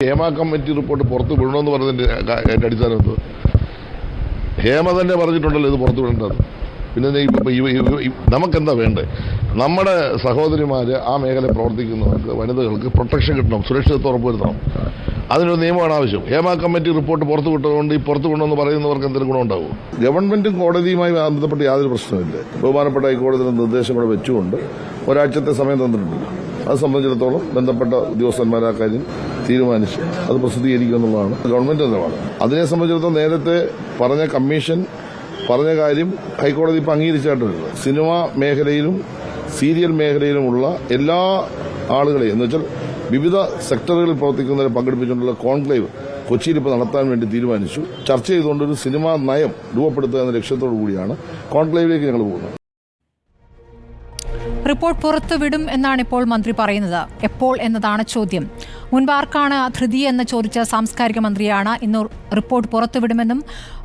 Hema committee report പുറത്തു വിടണമെന്ന് പറഞ്ഞതിൻ്റെ അടിസ്ഥാനം എന്തോ? ഹേമ തന്നെ പറഞ്ഞിട്ടുണ്ടല്ലോ ഇത് പുറത്തു വിടേണ്ടത്. പിന്നെ നമുക്കെന്താ വേണ്ടത്? നമ്മുടെ സഹോദരിമാർ ആ മേഖല പ്രവർത്തിക്കുന്നവർക്ക്, വനിതകൾക്ക് പ്രൊട്ടക്ഷൻ കിട്ടണം, സുരക്ഷിതത്വം ഉറപ്പുവരുത്തണം. അതിനൊരു നിയമമാണ് ആവശ്യം. ഹേമ കമ്മിറ്റി റിപ്പോർട്ട് പുറത്തു വിട്ടതുകൊണ്ട് ഈ പുറത്തു വിടണമെന്ന് പറയുന്നവർക്ക് എന്തെങ്കിലും ഗുണമുണ്ടാവും? ഗവൺമെന്റും കോടതിയുമായി ബന്ധപ്പെട്ട് യാതൊരു പ്രശ്നമില്ല. ബഹുമാനപ്പെട്ട ഹൈക്കോടതിയുടെ നിർദ്ദേശം കൂടെ വെച്ചുകൊണ്ട് ഒരാഴ്ചത്തെ സമയം തന്നിട്ടുണ്ട്. അത് സംബന്ധിച്ചിടത്തോളം ബന്ധപ്പെട്ട ഉദ്യോഗസ്ഥന്മാർ ആ കാര്യം തീരുമാനിച്ച് അത് പ്രസിദ്ധീകരിക്കുക എന്നുള്ളതാണ് ഗവൺമെന്റ് നിലപാട്. അതിനെ സംബന്ധിച്ചിടത്തോളം നേരത്തെ പറഞ്ഞ കമ്മീഷൻ പറഞ്ഞ കാര്യം ഹൈക്കോടതി ഇപ്പം അംഗീകരിച്ചായിട്ടുണ്ട്. സിനിമാ മേഖലയിലും സീരിയൽ മേഖലയിലുമുള്ള എല്ലാ ആളുകളെയും എന്ന് വെച്ചാൽ വിവിധ സെക്ടറുകളിൽ പ്രവർത്തിക്കുന്നവരെ പങ്കെടുപ്പിച്ചുകൊണ്ടുള്ള കോൺക്ലേവ് കൊച്ചിയിൽ ഇപ്പോൾ നടത്താൻ വേണ്ടി തീരുമാനിച്ചു. ചർച്ച ചെയ്തുകൊണ്ടൊരു സിനിമാ നയം രൂപപ്പെടുത്തുക എന്ന ലക്ഷ്യത്തോടു കൂടിയാണ് കോൺക്ലേവിലേക്ക് ഞങ്ങൾ പോകുന്നത്. റിപ്പോർട്ട് പുറത്തുവിടും എന്നാണ് ഇപ്പോൾ മന്ത്രി പറയുന്നത്. എപ്പോൾ എന്നതാണ് ചോദ്യം. മുൻപ് ആർക്കാണ് ധൃതി എന്ന് ചോദിച്ച സാംസ്കാരിക മന്ത്രിയാണ് ഇന്ന് റിപ്പോർട്ട് പുറത്തുവിടുമെന്നും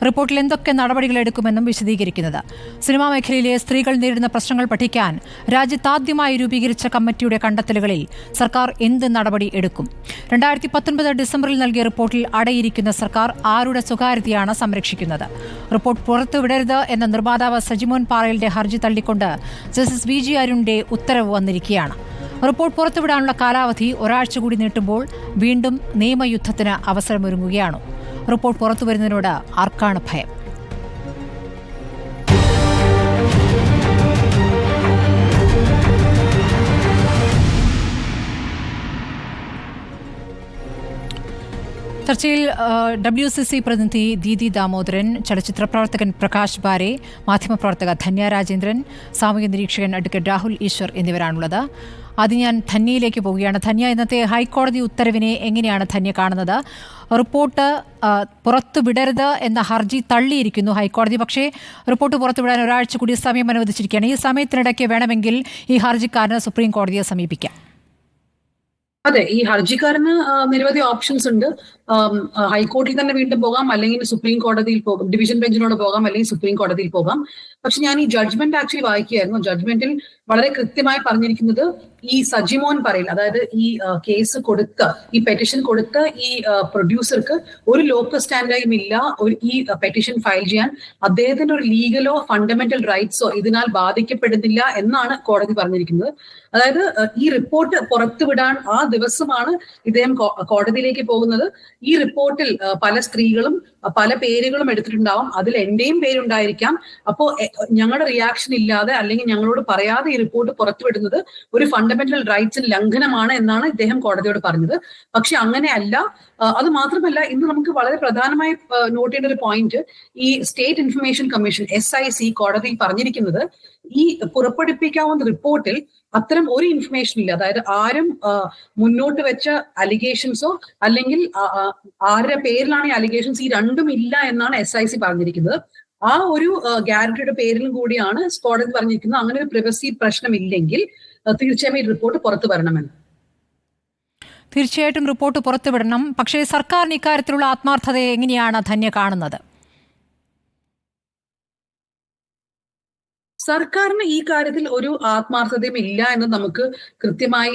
റിപ്പോർട്ടിൽ എന്തൊക്കെ നടപടികളെടുക്കുമെന്നും വിശദീകരിക്കുന്നത്. സിനിമാ മേഖലയിലെ സ്ത്രീകൾ നേരിടുന്ന പ്രശ്നങ്ങൾ പഠിക്കാൻ രാജ്യത്താദ്യമായി രൂപീകരിച്ച കമ്മിറ്റിയുടെ കണ്ടെത്തലുകളിൽ സർക്കാർ എന്ത് നടപടി എടുക്കും? 2019 ഡിസംബറിൽ നൽകിയ റിപ്പോർട്ടിൽ അടയിരിക്കുന്ന സർക്കാർ ആരുടെ സ്വകാര്യതയാണ് സംരക്ഷിക്കുന്നത്? റിപ്പോർട്ട് പുറത്തുവിടരുത് എന്ന നിർമ്മാതാവ് സജിമോൻ പാറയിലിന്റെ ഹർജി തള്ളിക്കൊണ്ട് ജസ്റ്റിസ് വി ജി അരുണിന്റെ ഉത്തരവ് വന്നിരിക്കുകയാണ്. റിപ്പോർട്ട് പുറത്തുവിടാനുള്ള കാലാവധി ഒരാഴ്ച കൂടി നീട്ടുമ്പോൾ വീണ്ടും നിയമയുദ്ധത്തിന് അവസരമൊരുങ്ങുകയാണോ? റിപ്പോർട്ട് പുറത്തുവരുന്നതിനോട് ആർക്കാണ് ഭയം? ചർച്ചയിൽ WCC പ്രതിനിധി ദീദി ദാമോദരൻ, ചലച്ചിത്ര പ്രവർത്തകൻ പ്രകാശ് ബാരെ, മാധ്യമപ്രവർത്തക ധന്യ രാജേന്ദ്രൻ, സാമൂഹ്യ നിരീക്ഷകൻ അഡ്വക്കേറ്റ് രാഹുൽ ഈശ്വർ എന്നിവരാണുള്ളത്. ആദ്യം ഞാൻ ധന്യയിലേക്ക് പോവുകയാണ്. ധന്യ, ഇന്നത്തെ ഹൈക്കോടതി ഉത്തരവിനെ എങ്ങനെയാണ് ധന്യ കാണുന്നത്? റിപ്പോർട്ട് പുറത്തുവിടരുത് എന്ന ഹർജി തള്ളിയിരിക്കുന്നു ഹൈക്കോടതി. പക്ഷേ റിപ്പോർട്ട് പുറത്തുവിടാൻ ഒരാഴ്ച കൂടി സമയം അനുവദിച്ചിരിക്കുകയാണ്. ഈ സമയത്തിനിടയ്ക്ക് വേണമെങ്കിൽ ഈ ഹർജിക്കാരന് സുപ്രീം കോടതിയെ സമീപിക്കാം. അതെ, ഈ ഹർജിക്കാരന് നിരവധി ഓപ്ഷൻസ് ഉണ്ട്. ഹൈക്കോടതിയിൽ തന്നെ വീണ്ടും പോകാം, അല്ലെങ്കിൽ സുപ്രീം കോടതിയിൽ പോകാം, ഡിവിഷൻ ബെഞ്ചിനോട് പോകാം, അല്ലെങ്കിൽ സുപ്രീം കോടതിയിൽ പോകാം. പക്ഷെ ഞാൻ ഈ ജഡ്ജ്മെന്റ് ആക്ച്വലി വായിക്കുകയായിരുന്നു. ജഡ്ജ്മെന്റിൽ വളരെ കൃത്യമായി പറഞ്ഞിരിക്കുന്നത് ഈ സജിമോൻ പറയിൽ, അതായത് ഈ കേസ് കൊടുത്ത, ഈ പെറ്റീഷൻ കൊടുത്ത ഈ പ്രൊഡ്യൂസർക്ക് ഒരു ലോക്കൽ സ്റ്റാൻഡായും ഇല്ല ഈ പെറ്റീഷൻ ഫയൽ ചെയ്യാൻ. അദ്ദേഹത്തിന്റെ ഒരു ലീഗലോ ഫണ്ടമെന്റൽ റൈറ്റ്സോ ഇതിനാൽ ബാധിക്കപ്പെടുന്നില്ല എന്നാണ് കോടതി പറഞ്ഞിരിക്കുന്നത്. അതായത് ഈ റിപ്പോർട്ട് പുറത്തുവിടാൻ ആ ദിവസമാണ് ഇദ്ദേഹം കോടതിയിലേക്ക് പോകുന്നത്. ഈ റിപ്പോർട്ടിൽ പല സ്ത്രീകളും പല പേരുകളും എടുത്തിട്ടുണ്ടാവും, അതിൽ എന്റെയും പേരുണ്ടായിരിക്കാം. അപ്പോ ഞങ്ങളുടെ റിയാക്ഷൻ ഇല്ലാതെ അല്ലെങ്കിൽ ഞങ്ങളോട് പറയാതെ ഈ റിപ്പോർട്ട് പുറത്തുവിടുന്നത് ഒരു ഫണ്ടമെന്റൽ റൈറ്റ്സിന് ലംഘനമാണ് എന്നാണ് ഇദ്ദേഹം കോടതിയോട് പറഞ്ഞത്. പക്ഷെ അങ്ങനെയല്ല. അത് മാത്രമല്ല, ഇന്ന് നമുക്ക് വളരെ പ്രധാനമായി നോട്ട് ചെയ്യേണ്ട ഒരു പോയിന്റ്, ഈ സ്റ്റേറ്റ് ഇൻഫർമേഷൻ കമ്മീഷൻ SIC കോടതിയിൽ പറഞ്ഞിരിക്കുന്നത് ഈ പുറപ്പെടുപ്പിക്കാവുന്ന റിപ്പോർട്ടിൽ അത്തരം ഒരു ഇൻഫർമേഷൻ ഇല്ല. അതായത് ആരും മുന്നോട്ട് വെച്ച അലിഗേഷൻസോ അല്ലെങ്കിൽ ആരുടെ പേരിലാണ് ഈ അലിഗേഷൻസ്, ഈ രണ്ടും ഇല്ല എന്നാണ് SIC പറഞ്ഞിരിക്കുന്നത്. ആ ഒരു ഗ്യാരണ്ടിയുടെ പേരിലും കൂടിയാണ് കോടതി പറഞ്ഞിരിക്കുന്നത്. അങ്ങനെ ഒരു പ്രിവസി പ്രശ്നമില്ലെങ്കിൽ തീർച്ചയായും ഈ റിപ്പോർട്ട് പുറത്തു വരണമെന്ന്. തീർച്ചയായിട്ടും റിപ്പോർട്ട് പുറത്തുവിടണം. പക്ഷേ സർക്കാരിന് ഇക്കാര്യത്തിലുള്ള ആത്മാർത്ഥതയെ എങ്ങനെയാണ് ധന്യ കാണുന്നത്? സർക്കാരിന് ഈ കാര്യത്തിൽ ഒരു ആത്മാർത്ഥതയും ഇല്ല എന്ന് നമുക്ക് കൃത്യമായി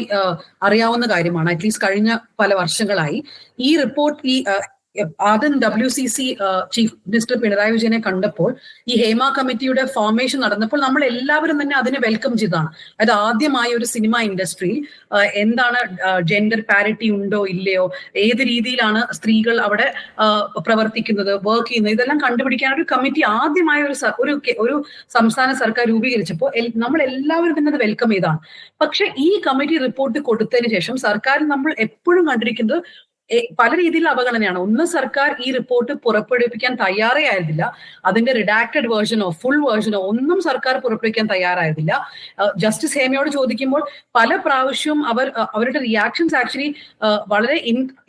അറിയാവുന്ന കാര്യമാണ്. അറ്റ്ലീസ്റ്റ് കഴിഞ്ഞ പല വർഷങ്ങളായി ഈ റിപ്പോർട്ട് ആദ്യം WCC ചീഫ് മിനിസ്റ്റർ പിണറായി വിജയനെ കണ്ടപ്പോൾ ഈ ഹേമ കമ്മിറ്റിയുടെ ഫോർമേഷൻ നടന്നപ്പോൾ നമ്മൾ എല്ലാവരും തന്നെ അതിനെ വെൽക്കം ചെയ്തതാണ്. അതായത് ആദ്യമായി ഒരു സിനിമ ഇൻഡസ്ട്രിയിൽ എന്താണ് ജെൻഡർ പാരിറ്റി ഉണ്ടോ ഇല്ലയോ, ഏത് രീതിയിലാണ് സ്ത്രീകൾ അവിടെ പ്രവർത്തിക്കുന്നത്, വർക്ക് ചെയ്യുന്നത്, ഇതെല്ലാം കണ്ടുപിടിക്കാൻ ഒരു കമ്മിറ്റി ആദ്യമായി ഒരു സംസ്ഥാന സർക്കാർ രൂപീകരിച്ചപ്പോൾ നമ്മൾ എല്ലാവരും തന്നെ അത് വെൽക്കം ചെയ്തതാണ്. പക്ഷെ ഈ കമ്മിറ്റി റിപ്പോർട്ട് കൊടുത്തതിന് ശേഷം സർക്കാർ നമ്മൾ എപ്പോഴും കണ്ടിരിക്കുന്നത് പല രീതിയിലുള്ള അവഗണനയാണ്. ഒന്ന്, സർക്കാർ ഈ റിപ്പോർട്ട് പുറപ്പെടുവിപ്പിക്കാൻ തയ്യാറേ ആയിരുന്നില്ല. അതിന്റെ റിഡാക്റ്റഡ് വേർഷനോ ഫുൾ വേർഷനോ ഒന്നും സർക്കാർ പുറപ്പെടുവിക്കാൻ തയ്യാറായിരുന്നില്ല. ജസ്റ്റിസ് ഹേമയോട് ചോദിക്കുമ്പോൾ പല പ്രാവശ്യവും അവരുടെ റിയാക്ഷൻസ് ആക്ച്വലി വളരെ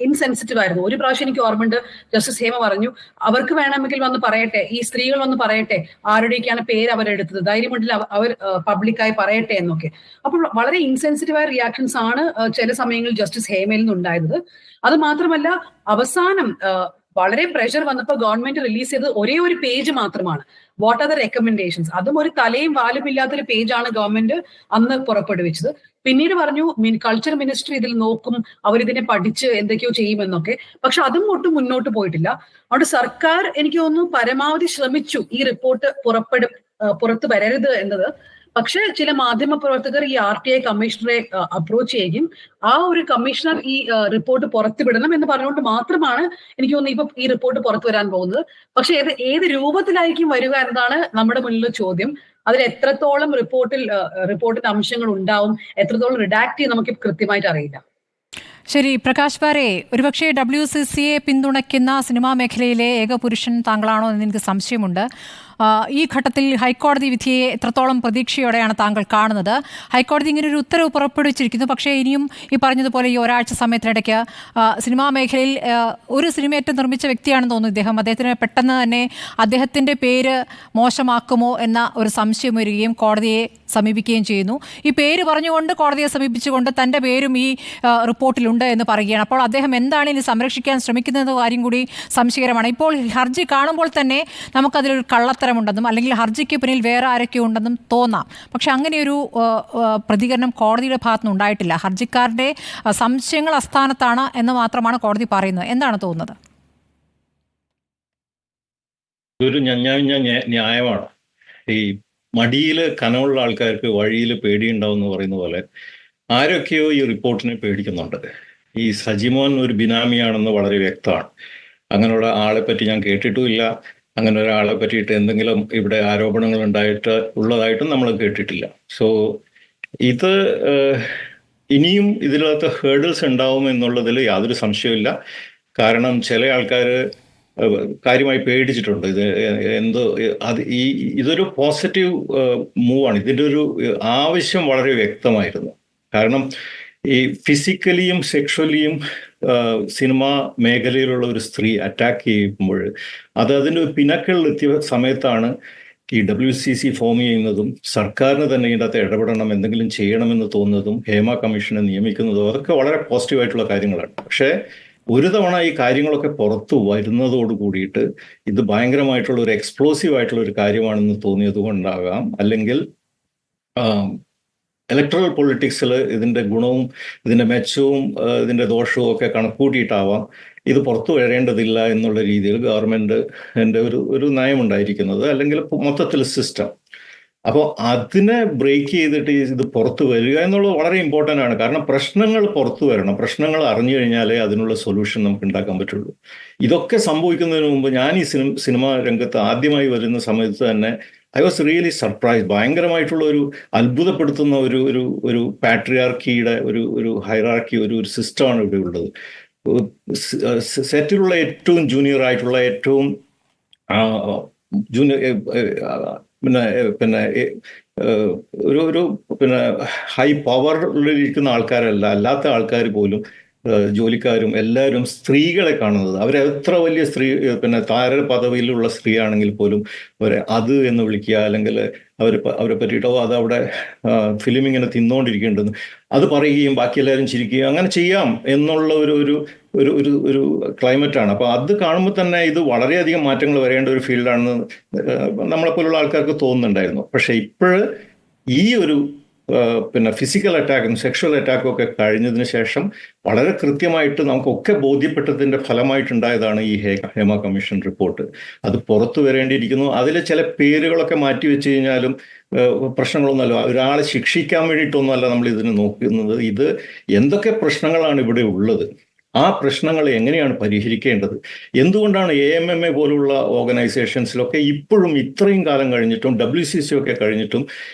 ഇൻസെൻസിറ്റീവ് ആയിരുന്നു. ഒരു പ്രാവശ്യം എനിക്ക് ഓർമ്മയുണ്ട്, ജസ്റ്റിസ് ഹേമ പറഞ്ഞു, അവർക്ക് വേണമെങ്കിൽ വന്ന് പറയട്ടെ, ഈ സ്ത്രീകൾ വന്ന് പറയട്ടെ ആരുടെയൊക്കെയാണ് പേര് അവരെടുത്തത്, ധൈര്യമുണ്ടെങ്കിൽ അവർ പബ്ലിക്കായി പറയട്ടെ എന്നൊക്കെ. അപ്പോൾ വളരെ ഇൻസെൻസിറ്റീവായ റിയാക്ഷൻസ് ആണ് ചില സമയങ്ങളിൽ ജസ്റ്റിസ് ഹേമയിൽ നിന്നുണ്ടായത്. അത് മാത്രമല്ല, അവസാനം വളരെ പ്രഷർ വന്നപ്പോൾ ഗവൺമെന്റ് റിലീസ് ചെയ്തത് ഒരേ ഒരു പേജ് മാത്രമാണ്, വാട്ട് ആർ ദ റെക്കമെൻഡേഷൻസ്. അതും ഒരു തലയും വാലും ഇല്ലാത്തൊരു പേജാണ് ഗവൺമെന്റ് അന്ന് പുറപ്പെടുവിച്ചത്. പിന്നീട് പറഞ്ഞു കൾച്ചർ മിനിസ്ട്രി ഇതിൽ നോക്കും, അവരിതിനെ പഠിച്ച് എന്തൊക്കെയോ ചെയ്യുമെന്നൊക്കെ. പക്ഷെ അതും ഒട്ടും മുന്നോട്ട് പോയിട്ടില്ല. അതുകൊണ്ട് സർക്കാർ എനിക്ക് തോന്നുന്നു പരമാവധി ശ്രമിച്ചു ഈ റിപ്പോർട്ട് പുറത്തു വരരുത് എന്നത്. പക്ഷെ ചില മാധ്യമ പ്രവർത്തകർ ഈ RTI കമ്മീഷണറെ അപ്രോച്ച് ചെയ്യുകയും ആ ഒരു കമ്മീഷണർ ഈ റിപ്പോർട്ട് പുറത്തുവിടണം എന്ന് പറഞ്ഞുകൊണ്ട് മാത്രമാണ് എനിക്ക് തോന്നുന്നു ഇപ്പൊ ഈ റിപ്പോർട്ട് പുറത്തു വരാൻ പോകുന്നത്. പക്ഷെ ഏത് രൂപത്തിലായിരിക്കും വരിക എന്നതാണ് നമ്മുടെ മുന്നിലെ ചോദ്യം. അതിൽ എത്രത്തോളം റിപ്പോർട്ടിന്റെ അംശങ്ങൾ ഉണ്ടാവും, എത്രത്തോളം റിഡാക്ട് ചെയ്യും നമുക്ക് കൃത്യമായിട്ട് അറിയില്ല. ശരി, പ്രകാശ് ബാരെ, ഒരുപക്ഷെ WCCയെ പിന്തുണയ്ക്കുന്ന സിനിമാ മേഖലയിലെ ഏക പുരുഷൻ താങ്കളാണോ എന്ന് എനിക്ക് സംശയമുണ്ട്. ഈ ഘട്ടത്തിൽ ഹൈക്കോടതി വിധിയെ എത്രത്തോളം പ്രതീക്ഷയോടെയാണ് താങ്കൾ കാണുന്നത്? ഹൈക്കോടതി ഇങ്ങനെ ഒരു ഉത്തരവ് പുറപ്പെടുവിച്ചിരിക്കുന്നു, പക്ഷേ ഇനിയും ഈ പറഞ്ഞതുപോലെ ഈ ഒരാഴ്ച സമയത്തിനിടയ്ക്ക് സിനിമാ മേഖലയിൽ ഒരു സിനിമയേറ്റം നിർമ്മിച്ച വ്യക്തിയാണെന്ന് തോന്നുന്നു ഇദ്ദേഹം. അദ്ദേഹത്തിന് പെട്ടെന്ന് തന്നെ അദ്ദേഹത്തിൻ്റെ പേര് മോശമാക്കുമോ എന്ന ഒരു സംശയം വരികയും കോടതിയെ സമീപിക്കുകയും ചെയ്യുന്നു. ഈ പേര് പറഞ്ഞുകൊണ്ട് കോടതിയെ സമീപിച്ചുകൊണ്ട് തൻ്റെ പേരും ഈ റിപ്പോർട്ടിലുണ്ട് എന്ന് പറയുകയാണ്. അപ്പോൾ അദ്ദേഹം എന്താണ് ഇനി സംരക്ഷിക്കാൻ ശ്രമിക്കുന്നത് കാര്യം കൂടി സംശയകരമാണ്. ഇപ്പോൾ ഹർജി കാണുമ്പോൾ തന്നെ നമുക്കതിലൊരു കള്ളത്തരമുണ്ടെന്നും അല്ലെങ്കിൽ ഹർജിക്ക് പിന്നിൽ വേറെ ആരൊക്കെ ഉണ്ടെന്നും തോന്നാം. പക്ഷെ അങ്ങനെയൊരു പ്രതികരണം കോടതിയുടെ ഭാഗത്തുനിന്ന് ഉണ്ടായിട്ടില്ല. ഹർജിക്കാരുടെ സംശയങ്ങൾ അസ്ഥാനത്താണ് എന്ന് മാത്രമാണ് കോടതി പറയുന്നത്. എന്താണ് തോന്നുന്നത്? ഇതൊരു ന്യായമാണ്. ഈ മടിയിൽ കനമുള്ള ആൾക്കാർക്ക് വഴിയിൽ പേടിയുണ്ടാവും എന്ന് പറയുന്ന പോലെ ആരൊക്കെയോ ഈ റിപ്പോർട്ടിനെ പേടിക്കുന്നുണ്ട്. ഈ സജിമോൻ ഒരു ബിനാമിയാണെന്ന് വളരെ വ്യക്തമാണ്. അങ്ങനെയുള്ള ആളെ പറ്റി ഞാൻ കേട്ടിട്ടുമില്ല. അങ്ങനെ ഒരാളെ പറ്റിയിട്ട് എന്തെങ്കിലും ഇവിടെ ആരോപണങ്ങൾ ഉള്ളതായിട്ടും നമ്മൾ കേട്ടിട്ടില്ല. സോ ഇത് ഇനിയും ഇതിനകത്ത് ഹേർഡിൽസ് ഉണ്ടാവും എന്നുള്ളതിൽ യാതൊരു സംശയമില്ല. കാരണം ചില ആൾക്കാർ കാര്യമായി പേടിച്ചിട്ടുണ്ട്. ഇതൊരു പോസിറ്റീവ് മൂവാണ്. ഇതിൻ്റെ ഒരു ആവശ്യം വളരെ വ്യക്തമായിരുന്നു. കാരണം ഈ ഫിസിക്കലിയും സെക്ഷുവലിയും സിനിമാ മേഖലയിലുള്ള ഒരു സ്ത്രീ അറ്റാക്ക് ചെയ്യുമ്പോൾ അതിൻ്റെ പിന്നക്കളിലെത്തിയ സമയത്താണ് ഈ WCC ഫോം ചെയ്യുന്നതും സർക്കാരിന് തന്നെ ഇതിൻ്റെ അകത്ത് ഇടപെടണം, എന്തെങ്കിലും ചെയ്യണമെന്ന് തോന്നുന്നതും ഹേമ കമ്മീഷനെ നിയമിക്കുന്നതും അതൊക്കെ വളരെ പോസിറ്റീവായിട്ടുള്ള കാര്യങ്ങളാണ്. പക്ഷേ ഒരു തവണ ഈ കാര്യങ്ങളൊക്കെ പുറത്തു വരുന്നതോട് കൂടിയിട്ട് ഇത് ഭയങ്കരമായിട്ടുള്ള ഒരു എക്സ്പ്ലോസീവ് ആയിട്ടുള്ള ഒരു കാര്യമാണെന്ന് തോന്നിയത് കൊണ്ടാകാം, അല്ലെങ്കിൽ ഇലക്ട്രൽ പൊളിറ്റിക്സിൽ ഇതിൻ്റെ ഗുണവും ഇതിൻ്റെ മെച്ചവും ഇതിൻ്റെ ദോഷവും ഒക്കെ കണക്കൂട്ടിയിട്ടാവാം ഇത് പുറത്തു വരേണ്ടതില്ല എന്നുള്ള രീതിയിൽ ഗവൺമെൻറ്റിൻ്റെ ഒരു നയമുണ്ടായിരിക്കുന്നത്, അല്ലെങ്കിൽ മൊത്തത്തിൽ സിസ്റ്റം. അപ്പോൾ അതിനെ ബ്രേക്ക് ചെയ്തിട്ട് ഇത് പുറത്തു വരിക എന്നുള്ളത് വളരെ ഇമ്പോർട്ടൻ്റ് ആണ്. കാരണം പ്രശ്നങ്ങൾ പുറത്തു വരണം. പ്രശ്നങ്ങൾ അറിഞ്ഞു കഴിഞ്ഞാലേ അതിനുള്ള സൊല്യൂഷൻ നമുക്ക് ഉണ്ടാക്കാൻ പറ്റുള്ളൂ. ഇതൊക്കെ സംഭവിക്കുന്നതിന് മുമ്പ് ഞാൻ ഈ സിനിമാ രംഗത്ത് ആദ്യമായി വരുന്ന സമയത്ത് തന്നെ ഐ വാസ് റിയലി സർപ്രൈസ്. ഭയങ്കരമായിട്ടുള്ള ഒരു അത്ഭുതപ്പെടുത്തുന്ന ഒരു പാട്രിയാർക്കിയുടെ ഒരു ഹൈറാർക്കി, ഒരു സിസ്റ്റമാണ് ഇവിടെ ഉള്ളത്. സെറ്റിലുള്ള ഏറ്റവും ജൂനിയർ ആയിട്ടുള്ള ഏറ്റവും പിന്നെ ഹൈ പവറിലിരിക്കുന്ന അല്ലാത്ത ആൾക്കാർ പോലും, ജോലിക്കാരും എല്ലാവരും സ്ത്രീകളെ കാണുന്നത്, അവരെ എത്ര വലിയ താര പദവിയിലുള്ള സ്ത്രീ ആണെങ്കിൽ പോലും അവരെ അത് എന്ന് വിളിക്കുക, അല്ലെങ്കിൽ അവരെ പറ്റിയിട്ടോ അതവിടെ ഫിലിം ഇങ്ങനെ തിന്നുകൊണ്ടിരിക്കേണ്ടത് അത് പറയുകയും ബാക്കി എല്ലാവരും ചിരിക്കുകയും അങ്ങനെ ചെയ്യാം എന്നുള്ള ഒരു ക്ലൈമറ്റാണ്. അപ്പോൾ അത് കാണുമ്പോൾ തന്നെ ഇത് വളരെയധികം മാറ്റങ്ങൾ വരേണ്ട ഒരു ഫീൽഡാണെന്ന് നമ്മളെപ്പോലുള്ള ആൾക്കാർക്ക് തോന്നുന്നുണ്ടായിരുന്നു. പക്ഷെ ഇപ്പോൾ ഈ ഒരു ഫിസിക്കൽ അറ്റാക്കും സെക്ഷൽ അറ്റാക്കും ഒക്കെ കഴിഞ്ഞതിന് ശേഷം വളരെ കൃത്യമായിട്ട് നമുക്കൊക്കെ ബോധ്യപ്പെട്ടതിൻ്റെ ഫലമായിട്ടുണ്ടായതാണ് ഈ ഹേമ കമ്മീഷൻ റിപ്പോർട്ട്. അത് പുറത്തു വരേണ്ടിയിരിക്കുന്നു. അതിൽ ചില പേരുകളൊക്കെ മാറ്റി വെച്ച് കഴിഞ്ഞാലും പ്രശ്നങ്ങളൊന്നുമല്ല. ഒരാളെ ശിക്ഷിക്കാൻ വേണ്ടിയിട്ടൊന്നുമല്ല നമ്മൾ ഇതിന് നോക്കുന്നത്. ഇത് എന്തൊക്കെ പ്രശ്നങ്ങളാണ് ഇവിടെ ഉള്ളത്, ആ പ്രശ്നങ്ങൾ എങ്ങനെയാണ് പരിഹരിക്കേണ്ടത്, എന്തുകൊണ്ടാണ് AMMA പോലുള്ള ഓർഗനൈസേഷൻസിലൊക്കെ ഇപ്പോഴും ഇത്രയും കാലം കഴിഞ്ഞിട്ടും WCC ഒക്കെ കഴിഞ്ഞിട്ടും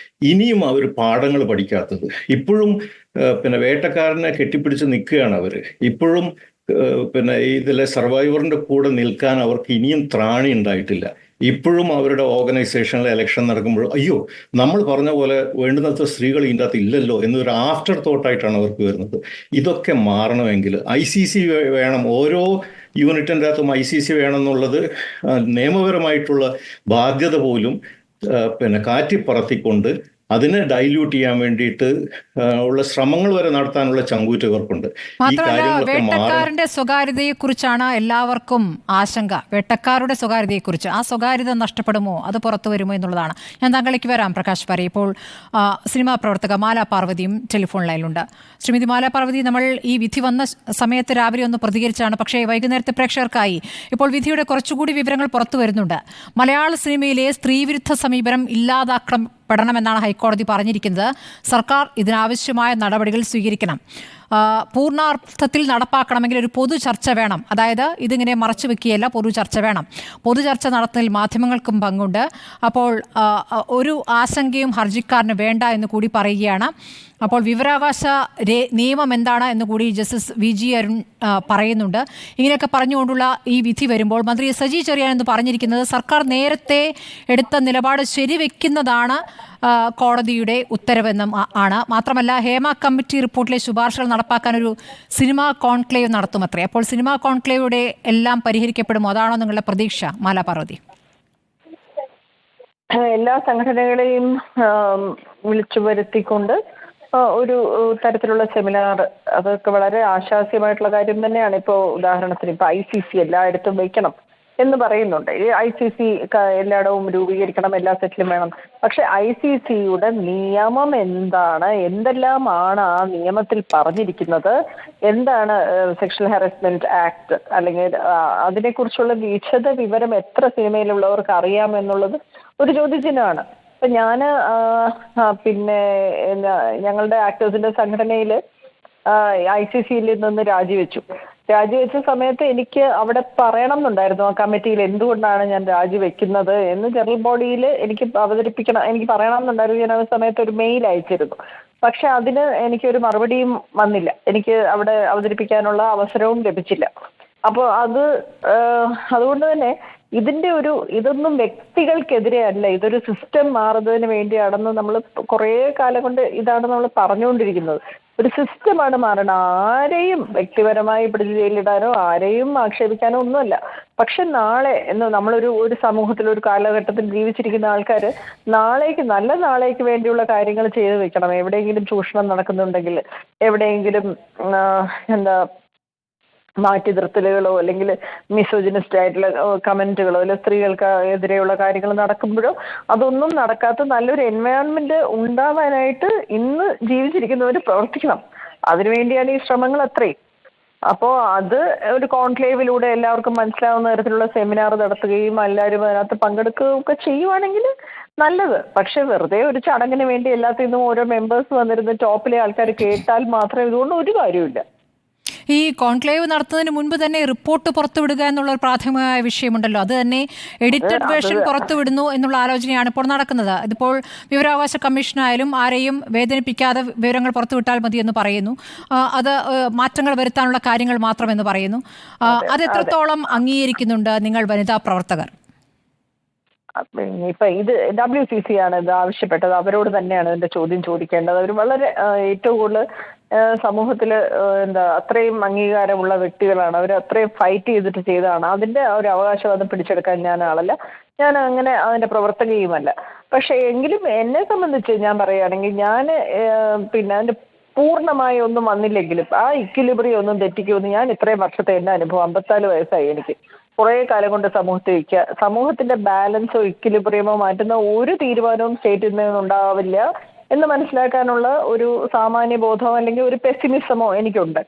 ഇനിയും അവർ പാഠങ്ങൾ പഠിക്കാത്തത്. ഇപ്പോഴും വേട്ടക്കാരനെ കെട്ടിപ്പിടിച്ച് നിൽക്കുകയാണ് അവർ. ഇപ്പോഴും ഇതിലെ സർവൈവറിൻ്റെ കൂടെ നിൽക്കാൻ അവർക്ക് ഇനിയും ത്രാണി ഉണ്ടായിട്ടില്ല. ഇപ്പോഴും അവരുടെ ഓർഗനൈസേഷനിൽ ഇലക്ഷൻ നടക്കുമ്പോൾ അയ്യോ നമ്മൾ പറഞ്ഞ പോലെ വേണ്ടുന്നത്ര സ്ത്രീകൾ ഇതിൻ്റെ അകത്ത് ഇല്ലല്ലോ എന്നൊരു ആഫ്റ്റർ തോട്ടായിട്ടാണ് അവർക്ക് വരുന്നത്. ഇതൊക്കെ മാറണമെങ്കിൽ ICC വേണം. ഓരോ യൂണിറ്റിൻ്റെ അകത്തും ICC വേണമെന്നുള്ളത് നിയമപരമായിട്ടുള്ള ബാധ്യത പോലും കാറ്റിപ്പറത്തിക്കൊണ്ട് അതിനെ ഡൈല്യൂട്ട് ചെയ്യാൻ വേണ്ടിയിട്ട് ഉള്ള ശ്രമങ്ങൾ വരെ നടത്താനുള്ള ചങ്കൂറ്റം ഇവർക്കുണ്ട്. ഈ മാത്രമല്ല, കാര്യങ്ങളൊക്കെ വേട്ടക്കാരന്റെ സ്വകാര്യതയെക്കുറിച്ചാണ് എല്ലാവർക്കും ആശങ്ക. വേട്ടക്കാരുടെ സ്വകാര്യതയെക്കുറിച്ച്, ആ സ്വകാര്യത നഷ്ടപ്പെടുമോ, അത് പുറത്തു വരുമോ എന്നുള്ളതാണ്. ഞാൻ താങ്കളിലേക്ക് വരാം പ്രകാശ് പാരി. ഇപ്പോൾ സിനിമാ പ്രവർത്തക മാലാ പാർവതിയും ടെലിഫോൺ ലൈനിലുണ്ട്. ശ്രീമതി മാലാ പാർവതി, നമ്മൾ ഈ വിധി വന്ന സമയത്ത് രാവിലെ ഒന്ന് പ്രതികരിച്ചാണ്, പക്ഷേ വൈകുന്നേരത്തെ പ്രേക്ഷകർക്കായി ഇപ്പോൾ വിധിയുടെ കുറച്ചുകൂടി വിവരങ്ങൾ പുറത്തു വരുന്നുണ്ട്. മലയാള സിനിമയിലെ സ്ത്രീവിരുദ്ധ സമീപനം ഇല്ലാതാക്കപ്പെടണമെന്നാണ് ഹൈക്കോടതി പറഞ്ഞിരിക്കുന്നത്. സർക്കാർ ഇതിനാവശ്യമായ നടപടികൾ സ്വീകരിക്കണം. പൂർണ്ണാർത്ഥത്തിൽ നടപ്പാക്കണമെങ്കിൽ ഒരു പൊതു ചർച്ച വേണം. അതായത് ഇതിങ്ങനെ മറച്ചു വെക്കുകയല്ല, പൊതു ചർച്ച വേണം. പൊതു ചർച്ച നടത്തുന്നതിൽ മാധ്യമങ്ങൾക്കും പങ്കുണ്ട്. അപ്പോൾ ഒരു ആശങ്കയും ഹർജിക്കാരന് വേണ്ട എന്ന് കൂടി പറയുകയാണ്. അപ്പോൾ വിവരാവകാശ നിയമം എന്താണ് എന്ന് കൂടി ജസ്റ്റിസ് VG അരുൺ പറയുന്നുണ്ട്. ഇങ്ങനെയൊക്കെ പറഞ്ഞുകൊണ്ടുള്ള ഈ വിധി വരുമ്പോൾ മന്ത്രി സജി ചെറിയാൻ എന്ന് പറഞ്ഞിരിക്കുന്നത് സർക്കാർ നേരത്തെ എടുത്ത നിലപാട് ശരിവെക്കുന്നതാണ് കോടതിയുടെ ഉത്തരവെന്നും ആണ്. മാത്രമല്ല, ഹേമ കമ്മിറ്റി റിപ്പോർട്ടിലെ ശുപാർശകൾ നടപ്പാക്കാൻ ഒരു സിനിമാ കോൺക്ലേവ് നടത്തുമത്രേ. അപ്പോൾ സിനിമാ കോൺക്ലേവിടെ എല്ലാം പരിഹരിക്കപ്പെടുമോ? അതാണോ നിങ്ങളുടെ പ്രതീക്ഷ, മാലാ പാർവതി? എല്ലാ സംഘടനകളെയും വിളിച്ചു വരുത്തിക്കൊണ്ട് ഒരു തരത്തിലുള്ള സെമിനാർ, അതൊക്കെ വളരെ ആശാസ്യമായിട്ടുള്ള കാര്യം തന്നെയാണ്. ഇപ്പോൾ ഉദാഹരണത്തിന് ഇപ്പോൾ ICC എല്ലായിടത്തും വയ്ക്കണം എന്ന് പറയുന്നുണ്ട്. ICC എല്ലായിടവും രൂപീകരിക്കണം, എല്ലാ സെറ്റിലും വേണം. പക്ഷെ ICCയുടെ നിയമം എന്താണ്, എന്തെല്ലാമാണ് ആ നിയമത്തിൽ പറഞ്ഞിരിക്കുന്നത്, എന്താണ് സെക്ഷൽ ഹാരസ്മെന്റ് ആക്ട്, അല്ലെങ്കിൽ അതിനെക്കുറിച്ചുള്ള വിശദ വിവരം എത്ര സിനിമയിലുള്ളവർക്ക് അറിയാമെന്നുള്ളത് ഒരു ചോദ്യചിഹ്നമാണ്. അപ്പൊ ഞാൻ പിന്നെ ഞങ്ങളുടെ ആക്ടേഴ്സിന്റെ സംഘടനയിൽ ICCയിൽ നിന്ന് രാജിവെച്ച സമയത്ത് എനിക്ക് അവിടെ പറയണം എന്നുണ്ടായിരുന്നു, ആ കമ്മിറ്റിയിൽ എന്തുകൊണ്ടാണ് ഞാൻ രാജിവെക്കുന്നത് എന്ന് ജനറൽ ബോഡിയിൽ എനിക്ക് എനിക്ക് പറയണം എന്നുണ്ടായിരുന്നു. ഞാൻ ആ സമയത്ത് ഒരു മെയിൽ അയച്ചിരുന്നു. പക്ഷെ അതിന് എനിക്കൊരു മറുപടിയും വന്നില്ല. എനിക്ക് അവിടെ അവതരിപ്പിക്കാനുള്ള അവസരവും ലഭിച്ചില്ല. അപ്പോൾ അതുകൊണ്ട് തന്നെ ഇതൊന്നും വ്യക്തികൾക്കെതിരെ അല്ല, ഇതൊരു സിസ്റ്റം മാറുന്നതിന് വേണ്ടിയാണെന്ന് നമ്മൾ കുറേ കാലം കൊണ്ട് ഇതാണ് നമ്മൾ പറഞ്ഞുകൊണ്ടിരിക്കുന്നത്. ഒരു സിസ്റ്റമാണ് മാറണം. ആരെയും വ്യക്തിപരമായി പിടിച്ച് ജയിലിടാനോ ആരെയും ആക്ഷേപിക്കാനോ ഒന്നുമല്ല. പക്ഷെ നാളെ നമ്മളൊരു സമൂഹത്തിൽ ഒരു കാലഘട്ടത്തിൽ ജീവിച്ചിരിക്കുന്ന ആൾക്കാർ നല്ല നാളേക്ക് വേണ്ടിയുള്ള കാര്യങ്ങൾ ചെയ്തു വെക്കണം. എവിടെയെങ്കിലും ചൂഷണം നടക്കുന്നുണ്ടെങ്കിൽ, എവിടെയെങ്കിലും മാറ്റി നിർത്തലുകളോ അല്ലെങ്കിൽ മിസോജിനിസ്റ്റ് ആയിട്ടുള്ള കമന്റുകളോ അല്ലെങ്കിൽ സ്ത്രീകൾക്ക് എതിരെയുള്ള കാര്യങ്ങൾ നടക്കുമ്പോഴോ അതൊന്നും നടക്കാത്ത നല്ലൊരു എൻവയോൺമെന്റ് ഉണ്ടാവാനായിട്ട് ഇന്ന് ജീവിച്ചിരിക്കുന്നവർ പ്രവർത്തിക്കണം. അതിനുവേണ്ടിയാണ് ഈ ശ്രമങ്ങൾ അത്രയും. അപ്പോൾ അത് ഒരു കോൺക്ലേവിലൂടെ എല്ലാവർക്കും മനസ്സിലാവുന്ന തരത്തിലുള്ള സെമിനാർ നടത്തുകയും എല്ലാവരും അതിനകത്ത് പങ്കെടുക്കുകയും ഒക്കെ ചെയ്യുവാണെങ്കിൽ നല്ലത്. പക്ഷെ വെറുതെ ഒരു ചടങ്ങിന് വേണ്ടി എല്ലാത്തിനും ഓരോ മെമ്പേഴ്സ് വന്നിരുന്ന് ടോപ്പിലെ ആൾക്കാർ കേട്ടാൽ മാത്രമേ ഇതുകൊണ്ട് ഒരു കാര്യമില്ല. ഈ കോൺക്ലേവ് നടത്തുന്നതിന് മുൻപ് തന്നെ റിപ്പോർട്ട് പുറത്തുവിടുക എന്നുള്ള ഒരു പ്രാഥമികമായ വിഷയമുണ്ടല്ലോ, അത് തന്നെ എഡിറ്റഡ് വേർഷൻ പുറത്തുവിടുന്നു എന്നുള്ള ആലോചനയാണ് ഇപ്പോൾ നടക്കുന്നത്. ഇതിപ്പോൾ വിവരാവകാശ കമ്മീഷനായാലും ആരെയും വേദനിപ്പിക്കാതെ വിവരങ്ങൾ പുറത്തുവിട്ടാൽ മതി എന്ന് പറയുന്നു. അത് മാറ്റങ്ങൾ വരുത്താനുള്ള കാര്യങ്ങൾ മാത്രമെന്ന് പറയുന്നു. അത് എത്രത്തോളം അംഗീകരിക്കുന്നുണ്ട് നിങ്ങൾ വനിതാ പ്രവർത്തകർ? ഇപ്പൊ ഇത് WCC ആണ് ഇത് ആവശ്യപ്പെട്ടത്. അവരോട് തന്നെയാണ് ഇതിന്റെ ചോദ്യം ചോദിക്കേണ്ടത്. അവർ വളരെ ഏറ്റവും കൂടുതൽ സമൂഹത്തിൽ അത്രയും അംഗീകാരമുള്ള വ്യക്തികളാണ്. അവർ അത്രയും ഫൈറ്റ് ചെയ്തിട്ട് ചെയ്തതാണ്. അതിന്റെ ഒരു അവകാശവാദം പിടിച്ചെടുക്കാൻ ഞാൻ ആളല്ല, ഞാൻ അങ്ങനെ അതിന്റെ പ്രവർത്തകയുമല്ല. പക്ഷെ എങ്കിലും എന്നെ സംബന്ധിച്ച് ഞാൻ പറയുകയാണെങ്കിൽ ഞാൻ അതിന്റെ പൂർണ്ണമായി ഒന്നും വന്നില്ലെങ്കിലും ആ ഇക്വിലിബ്രിയം ഒന്നും തെറ്റിക്കുമെന്ന് ഞാൻ ഇത്രയും വർഷത്തെ എന്റെ അനുഭവം, 54 വയസ്സായി എനിക്ക്, കുറേ കാലം കൊണ്ട് സമൂഹത്തിന്റെ ബാലൻസോ ഇക്വിലിബ്രിയമോ മാറ്റുന്ന ഒരു തീരുമാനവും സ്റ്റേറ്റിൽ നിന്നുണ്ടാവില്ല എന്ന് മനസ്സിലാക്കാനുള്ള ഒരു സാമാന്യ ബോധമോ അല്ലെങ്കിൽ ഒരു പെസിമിസമോ എനിക്കുണ്ട്.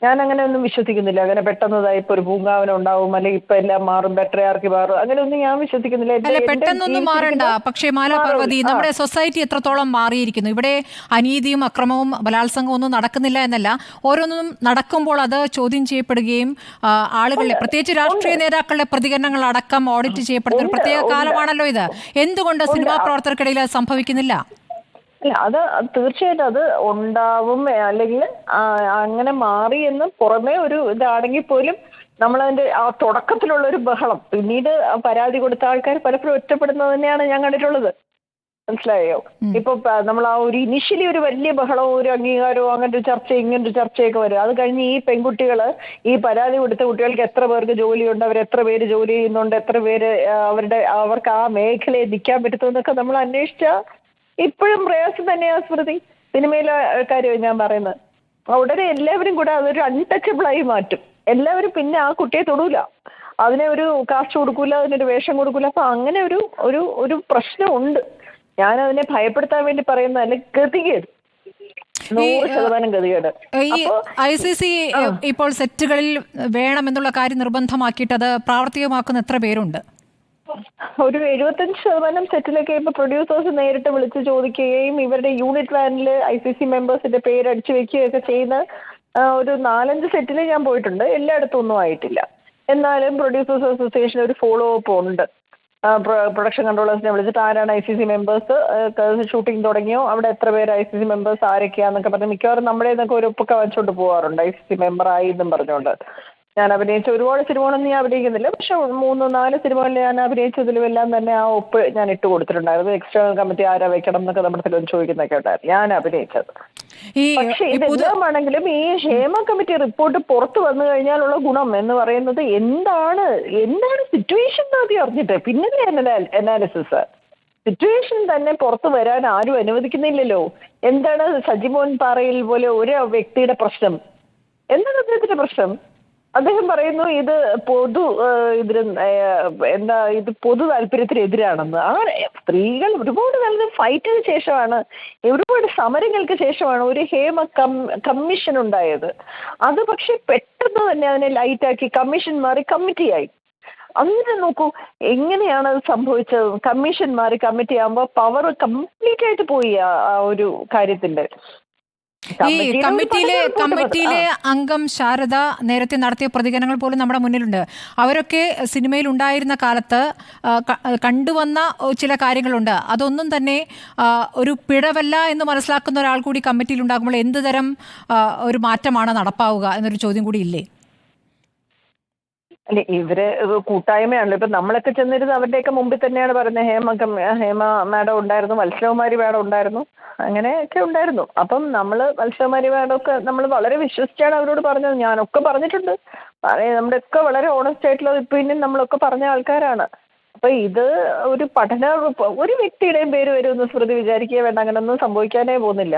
ഞാൻ അങ്ങനെ ഒന്നും വിശ്വസിക്കുന്നില്ല. അങ്ങനെ പെട്ടെന്നതായി ഇപ്പൊ ഒരു പൂങ്കാവനം ഉണ്ടാവും അല്ലെങ്കിൽ ഇപ്പൊ എല്ലാം മാറും, പെട്രയാർക്കി മാറും, അങ്ങനെയൊന്നും ഞാൻ വിശ്വസിക്കുന്നില്ല. പെട്ടെന്നൊന്നും മാറണ്ട. പക്ഷേ മാലാ പാർവതി, നമ്മുടെ സൊസൈറ്റി എത്രത്തോളം മാറിയിരിക്കുന്നു. ഇവിടെ അനീതിയും അക്രമവും ബലാത്സംഗവും ഒന്നും നടക്കുന്നില്ല എന്നല്ല, ഓരോന്നും നടക്കുമ്പോൾ അത് ചോദ്യം ചെയ്യപ്പെടുകയും ആളുകളുടെ, പ്രത്യേകിച്ച് രാഷ്ട്രീയ നേതാക്കളുടെ പ്രതികരണങ്ങൾ അടക്കം ഓഡിറ്റ് ചെയ്യപ്പെടുന്ന ഒരു പ്രത്യേക കാലമാണല്ലോ ഇത്. എന്തുകൊണ്ട് സിനിമാ പ്രവർത്തകർക്കിടയിൽ അത് സംഭവിക്കുന്നില്ല? അല്ല, അത് തീർച്ചയായിട്ടും അത് ഉണ്ടാവും. അല്ലെങ്കിൽ അങ്ങനെ മാറി എന്ന് പുറമേ ഒരു ഇതാണെങ്കിൽ പോലും നമ്മളതിന്റെ ആ തുടക്കത്തിലുള്ള ഒരു ബഹളം, പിന്നീട് പരാതി കൊടുത്ത ആൾക്കാർ പലപ്പോഴും ഒറ്റപ്പെടുന്നത് തന്നെയാണ് ഞാൻ കണ്ടിട്ടുള്ളത്. മനസ്സിലായോ? ഇപ്പൊ നമ്മൾ ആ ഒരു ഇനിഷ്യലി ഒരു വലിയ ബഹളവും ഒരു അംഗീകാരവും അങ്ങനൊരു ചർച്ച ഇങ്ങനൊരു ചർച്ചയൊക്കെ വരും. അത് കഴിഞ്ഞ് ഈ പെൺകുട്ടികള്, ഈ പരാതി കൊടുത്ത കുട്ടികൾക്ക് എത്ര പേർക്ക് ജോലിയുണ്ട്, അവർ എത്ര പേര് ജോലി ചെയ്യുന്നുണ്ട്, എത്ര പേര് അവർക്ക് ആ മേഖലയിൽ നിൽക്കാൻ പറ്റുന്നതൊക്കെ നമ്മൾ അന്വേഷിച്ച ഇപ്പോഴും പ്രയാസം തന്നെയാ സ്മൃതി. സിനിമയിലെ കാര്യമാണ് ഞാൻ പറയുന്നത്. ഉടനെ എല്ലാവരും കൂടെ അതൊരു അൺടച്ചബിൾ ആയി മാറ്റും. എല്ലാവരും പിന്നെ ആ കുട്ടിയെ തൊടൂല, അതിനെ ഒരു കാസ്റ്റ് കൊടുക്കൂല, അതിനൊരു വേഷം കൊടുക്കൂല. അപ്പൊ അങ്ങനെ ഒരു ഒരു ഒരു പ്രശ്നമുണ്ട്. ഞാൻ അതിനെ ഭയപ്പെടുത്താൻ വേണ്ടി പറയുന്നതല്ല, ഗതികേട്, 100% ഗതികേട്. ഈ ICC ഇപ്പോൾ സെറ്റുകളിൽ വേണമെന്നുള്ള കാര്യം നിർബന്ധമാക്കിയിട്ട് അത് പ്രാവർത്തികമാക്കുന്ന എത്ര പേരുണ്ട്? ഒരു 75% സെറ്റിലൊക്കെ ഇപ്പൊ പ്രൊഡ്യൂസേഴ്സ് നേരിട്ട് വിളിച്ച് ചോദിക്കുകയും ഇവരുടെ യൂണിറ്റ് വാനിൽ ICC മെമ്പേഴ്സിന്റെ പേര് അടിച്ചു വെക്കുകയൊക്കെ ചെയ്യുന്ന ഒരു 4-5 സെറ്റിൽ ഞാൻ പോയിട്ടുണ്ട്. എല്ലായിടത്തും ഒന്നും ആയിട്ടില്ല. എന്നാലും പ്രൊഡ്യൂസേഴ്സ് അസോസിയേഷൻ ഒരു ഫോളോ അപ്പ് ഉണ്ട്. പ്രൊഡക്ഷൻ കൺട്രോളേഴ്സിനെ വിളിച്ചിട്ട് ആരാണ് ICC മെമ്പേഴ്സ്, ഷൂട്ടിംഗ് തുടങ്ങിയോ, അവിടെ എത്ര പേര് ICC മെമ്പേഴ്സ് ആരൊക്കെയാന്നൊക്കെ പറഞ്ഞ് മിക്കവാറും നമ്മുടെ നിന്നൊക്കെ ഒരു ഒപ്പൊക്കെ വെച്ചോണ്ട് പോകാറുണ്ട് ICC മെമ്പർ ആയി എന്നും പറഞ്ഞുകൊണ്ട്. ഞാൻ അഭിനയിച്ച ഒരുപാട് സിനിമകളൊന്നും ഞാൻ അഭിനയിക്കുന്നില്ല, പക്ഷെ 3-4 സിനിമകളിൽ ഞാൻ അഭിനയിച്ചതിലും എല്ലാം തന്നെ ആ ഒപ്പ് ഞാൻ ഇട്ട് കൊടുത്തിട്ടുണ്ടായിരുന്നു. എക്സ്റ്റേണൽ കമ്മിറ്റി ആരാ വെക്കണം എന്നൊക്കെ നമ്മുടെ ചിലർ ചോദിക്കുന്നൊക്കെ ഉണ്ടായിരുന്നു ഞാൻ അഭിനയിച്ചത്. പക്ഷെ ഇതെല്ലാമാണെങ്കിലും ഈ ഹേമ കമ്മിറ്റി റിപ്പോർട്ട് പുറത്തു വന്നു കഴിഞ്ഞാലുള്ള ഗുണം എന്ന് പറയുന്നത് എന്താണ് സിറ്റുവേഷൻ ആദ്യം അറിഞ്ഞിട്ട് പിന്നല്ലേ അനാലിസിസ്. സിറ്റുവേഷൻ തന്നെ പുറത്തു വരാൻ ആരും അനുവദിക്കുന്നില്ലല്ലോ. എന്താണ് സജിമോൻ പാറയിൽ പോലെ ഒരു വ്യക്തിയുടെ പ്രശ്നം? എന്താണ് അദ്ദേഹത്തിന്റെ പ്രശ്നം? അദ്ദേഹം പറയുന്നു ഇത് പൊതു താല്പര്യത്തിനെതിരാണെന്ന്. ആ സ്ത്രീകൾ ഒരുപാട് നല്ല ഫൈറ്റിന് ശേഷമാണ്, ഒരുപാട് സമരങ്ങൾക്ക് ശേഷമാണ് ഒരു ഹേമ കമ്മീഷൻ ഉണ്ടായത്. അത് പക്ഷെ പെട്ടെന്ന് തന്നെ അതിനെ ലൈറ്റാക്കി കമ്മീഷൻ മാറി കമ്മിറ്റിയായി. അങ്ങനെ നോക്കൂ എങ്ങനെയാണ് അത് സംഭവിച്ചത്. കമ്മീഷൻ മാറി കമ്മിറ്റി ആകുമ്പോൾ പവർ കംപ്ലീറ്റ് ആയിട്ട് പോയി ആ ഒരു കാര്യത്തിന്റെ. ഈ കമ്മിറ്റിയിലെ അംഗം ശാരദ നേരത്തെ നടത്തിയ പ്രതികരണങ്ങൾ പോലും നമ്മുടെ മുന്നിലുണ്ട്. അവരൊക്കെ സിനിമയിൽ ഉണ്ടായിരുന്ന കാലത്ത് കണ്ടുവന്ന ചില കാര്യങ്ങളുണ്ട്. അതൊന്നും തന്നെ ഒരു പിഴവല്ല എന്ന് മനസ്സിലാക്കുന്ന ഒരാൾ കൂടി കമ്മിറ്റിയിൽ ഉണ്ടാകുമ്പോൾ എന്ത് തരം ഒരു മാറ്റമാണ് നടപ്പാവുക എന്നൊരു ചോദ്യം കൂടി ഇല്ലേ? അല്ലെ, ഇവര് കൂട്ടായ്മയാണല്ലോ. ഇപ്പൊ നമ്മളൊക്കെ ചെന്നിരുന്നത് അവരുടെയൊക്കെ മുമ്പിൽ തന്നെയാണ് പറയുന്നത്. ഹേമ മാഡം ഉണ്ടായിരുന്നു, മത്സരകുമാരി മാഡം ഉണ്ടായിരുന്നു, അങ്ങനെയൊക്കെ ഉണ്ടായിരുന്നു. അപ്പം നമ്മള് മത്സരകുമാരി മാഡം ഒക്കെ നമ്മൾ വളരെ വിശ്വസിച്ചാണ് അവരോട് പറഞ്ഞത്. ഞാനൊക്കെ പറഞ്ഞിട്ടുണ്ട്, നമ്മുടെ ഒക്കെ വളരെ ഓണസ്റ്റ് ആയിട്ടുള്ള ഒപ്പീനിയൻ നമ്മളൊക്കെ പറഞ്ഞ ആൾക്കാരാണ്. അപ്പൊ ഇത് ഒരു ഒരു വ്യക്തിയുടെയും പേര് വരുമെന്ന് സ്മൃതി വിചാരിക്കുക വേണ്ട, അങ്ങനെയൊന്നും സംഭവിക്കാനേ പോകുന്നില്ല.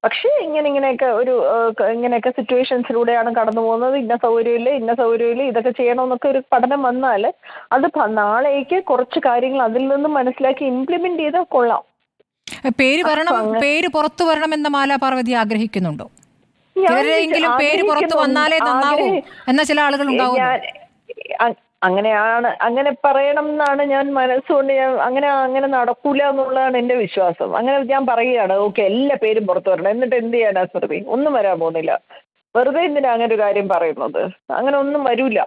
പക്ഷേ ഇങ്ങനെയൊക്കെ സിറ്റുവേഷൻസിലൂടെയാണ് കടന്നു പോകുന്നത്. ഇന്ന സൗകര്യമില്ല ഇതൊക്കെ ചെയ്യണമെന്നൊക്കെ ഒരു പഠനം വന്നാൽ അത് നാളേക്ക് കുറച്ച് കാര്യങ്ങൾ അതിൽ നിന്നും മനസ്സിലാക്കി ഇംപ്ലിമെന്റ് ചെയ്താൽ കൊള്ളാം. പേര് പുറത്തു വരണം എന്ന മാലാ പാർവതി ആഗ്രഹിക്കുന്നുണ്ടോ? ചിലരെങ്കിലും പേര് പുറത്തു വന്നാലേ നന്നാവൂ എന്ന ചില ആളുകൾ ഉണ്ടാവും. അങ്ങനെ പറയണം എന്നാണ് ഞാൻ മനസ്സുകൊണ്ട് അങ്ങനെ നടക്കൂല എന്നുള്ളതാണ് എന്റെ വിശ്വാസം. അങ്ങനെ ഞാൻ പറയുകയാണ്, ഓക്കെ എല്ലാ പേരും പുറത്തു വരണം. എന്നിട്ട് എന്ത് ചെയ്യാനാ സ്മൃതി? ഒന്നും വരാൻ പോകുന്നില്ല. വെറുതെ എന്തിനാ അങ്ങനെ ഒരു കാര്യം പറയുന്നത്? അങ്ങനെ ഒന്നും വരൂല.